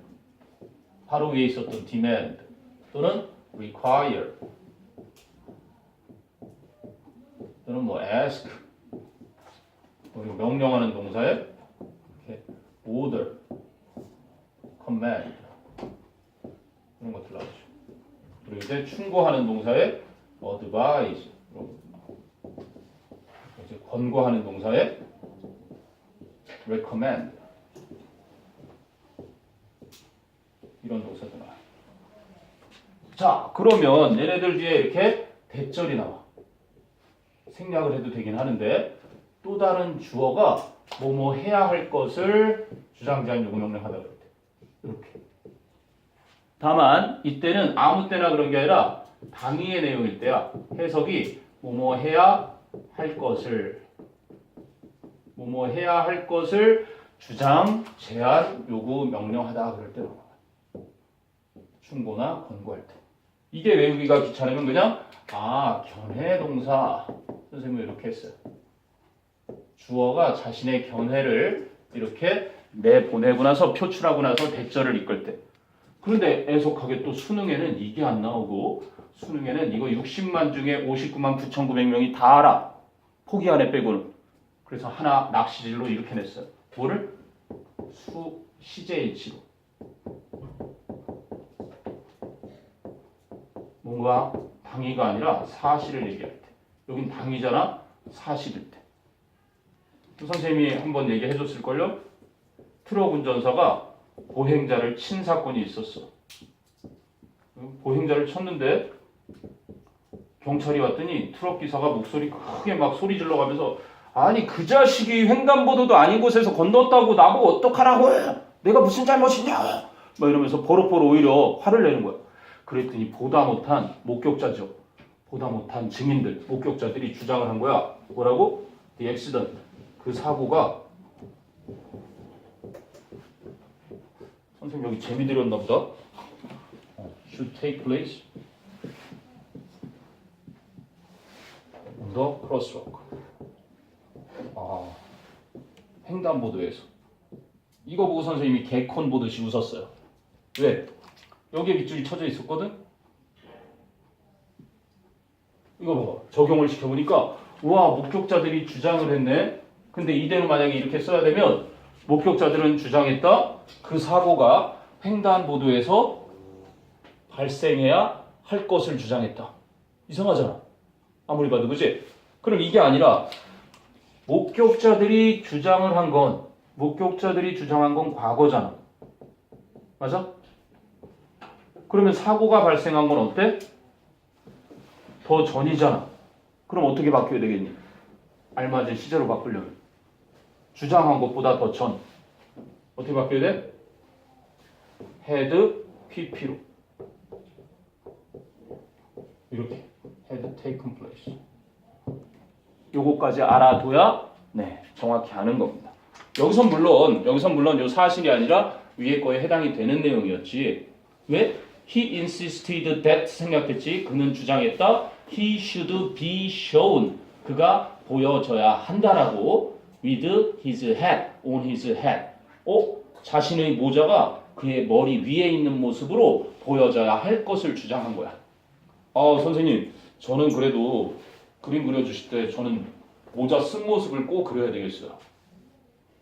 바로 위에 있었던 demand 또는 require. 또는 뭐 ask. 그리고 명령하는 동사에 이렇게 order, command 이런 것들 나오죠. 그리고 이제 충고하는 동사에 advise, 이제 권고하는 동사에 recommend 이런 동사도 나와요. 자, 그러면 얘네들 뒤에 이렇게 대절이 나와. 생략을 해도 되긴 하는데 또 다른 주어가 뭐뭐 해야 할 것을 주장, 제한, 요구, 명령하다 그럴 때. 이렇게. 다만 이때는 아무 때나 그런 게 아니라 당위의 내용일 때야. 해석이 뭐뭐 해야 할 것을 주장, 제한, 요구, 명령하다 그럴 때 충고나 권고할 때. 이게 외우기가 귀찮으면 그냥 견해 동사 선생님이 이렇게 했어요. 주어가 자신의 견해를 이렇게 내보내고 나서 표출하고 나서 대절을 이끌 때. 그런데 애석하게 또 수능에는 이게 안 나오고 수능에는 이거 60만 중에 59만 9,900명이 다 알아. 포기 안에 빼고는. 그래서 하나 낚시질로 이렇게 냈어요. 뭐를? 시제일치로. 뭔가 당위가 아니라 사실을 얘기할 때. 여긴 당위잖아. 사실일 때. 선생님이 한번 얘기해 줬을걸요? 트럭 운전사가 보행자를 친 사건이 있었어. 보행자를 쳤는데 경찰이 왔더니 트럭 기사가 목소리 크게 막 소리 질러가면서 아니 그 자식이 횡단보도도 아닌 곳에서 건넜다고 나보고 어떡하라고 해? 내가 무슨 잘못이냐? 막 이러면서 버럭버럭 오히려 화를 내는 거야. 그랬더니 보다 못한 목격자죠. 보다 못한 증인들, 목격자들이 주장을 한 거야. 뭐라고? The accident. 그 사고가 선생님 여기 재미 들였나 보다. Should take place on the crosswalk. 횡단보도에서. 이거 보고 선생님이 개콘 보듯이 웃었어요. 왜? 여기에 밑줄이 쳐져 있었거든? 이거 봐봐. 적용을 시켜보니까 우와 목격자들이 주장을 했네. 근데 이대로 만약에 이렇게 써야 되면 목격자들은 주장했다. 그 사고가 횡단보도에서 발생해야 할 것을 주장했다. 이상하잖아. 아무리 봐도 그지? 그럼 이게 아니라 목격자들이 주장한 건 과거잖아. 맞아? 그러면 사고가 발생한 건 어때? 더 전이잖아. 그럼 어떻게 바뀌어야 되겠니? 알맞은 시제로 바꾸려면 주장한 것보다 더 전. 어떻게 바뀌어야 돼? had PP로 이렇게 had taken place. 요거까지 알아둬야 정확히 아는 겁니다. 여기서 물론 요 사실이 아니라 위에 거에 해당이 되는 내용이었지. 왜? He insisted that 생각했지. 그는 주장했다. He should be shown. 그가 보여져야 한다라고. With his hat, on his hat. 자신의 모자가 그의 머리 위에 있는 모습으로 보여져야 할 것을 주장한 거야. 선생님, 저는 그래도 그림 그려주실 때 저는 모자 쓴 모습을 꼭 그려야 되겠어요.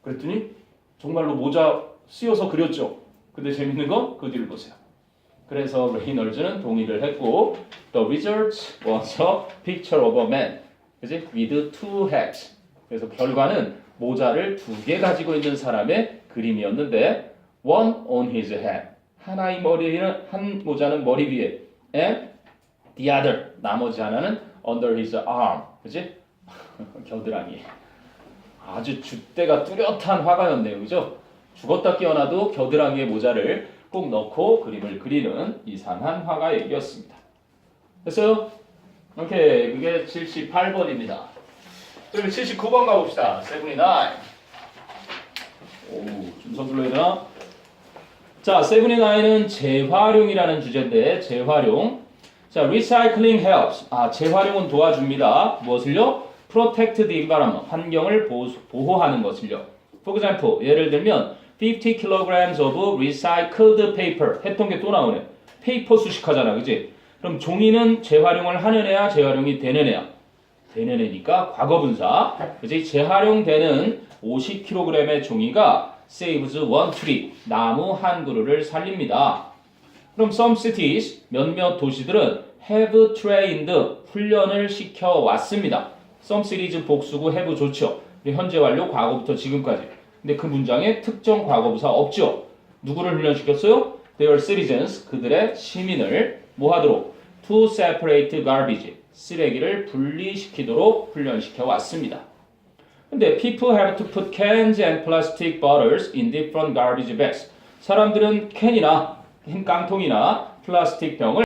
그랬더니 정말로 모자 씌워서 그렸죠. 근데 재밌는 건 그 뒤를 보세요. 그래서 레이널즈는 동의를 했고 The result was a picture of a man. 그치? With two hats. 그래서 결과는 모자를 두 개 가지고 있는 사람의 그림이었는데 One on his head. 한 모자는 머리 위에 and the other. 나머지 하나는 under his arm. 그치? 겨드랑이. 아주 줏대가 뚜렷한 화가였네요. 그죠? 죽었다 깨어나도 겨드랑이에 모자를 꼭 넣고 그림을 그리는 이상한 화가 얘기였습니다. 됐어요? 오케이. 그게 78번입니다. 그리고 79번 가봅시다. 79. 좀 서둘러야 되나? 자, 79은 재활용이라는 주제인데 재활용. 자, recycling helps. 재활용은 도와줍니다. 무엇을요? protect the environment. 환경을 보호하는 것을요. For example, 예를 들면 50 kilograms of recycled paper. 했던 게 또 나오네. 페이퍼 수식하잖아. 그지? 그럼 종이는 재활용을 하는 애야? 재활용이 되는 애야? 되는 애니까 과거분사. 그지? 재활용되는 50kg의 종이가 saves one tree. 나무 한 그루를 살립니다. 그럼 some cities, 몇몇 도시들은 have trained, 훈련을 시켜왔습니다. some cities 복수고 have 좋죠. 현재 완료 과거부터 지금까지. 근데 그 문장에 특정 과거부사 없죠. 누구를 훈련시켰어요? Their citizens, 그들의 시민을 뭐 하도록? To separate garbage, 쓰레기를 분리시키도록 훈련시켜 왔습니다. 근데 people have to put cans and plastic bottles in different garbage bags. 사람들은 캔이나 캔 깡통이나 플라스틱 병을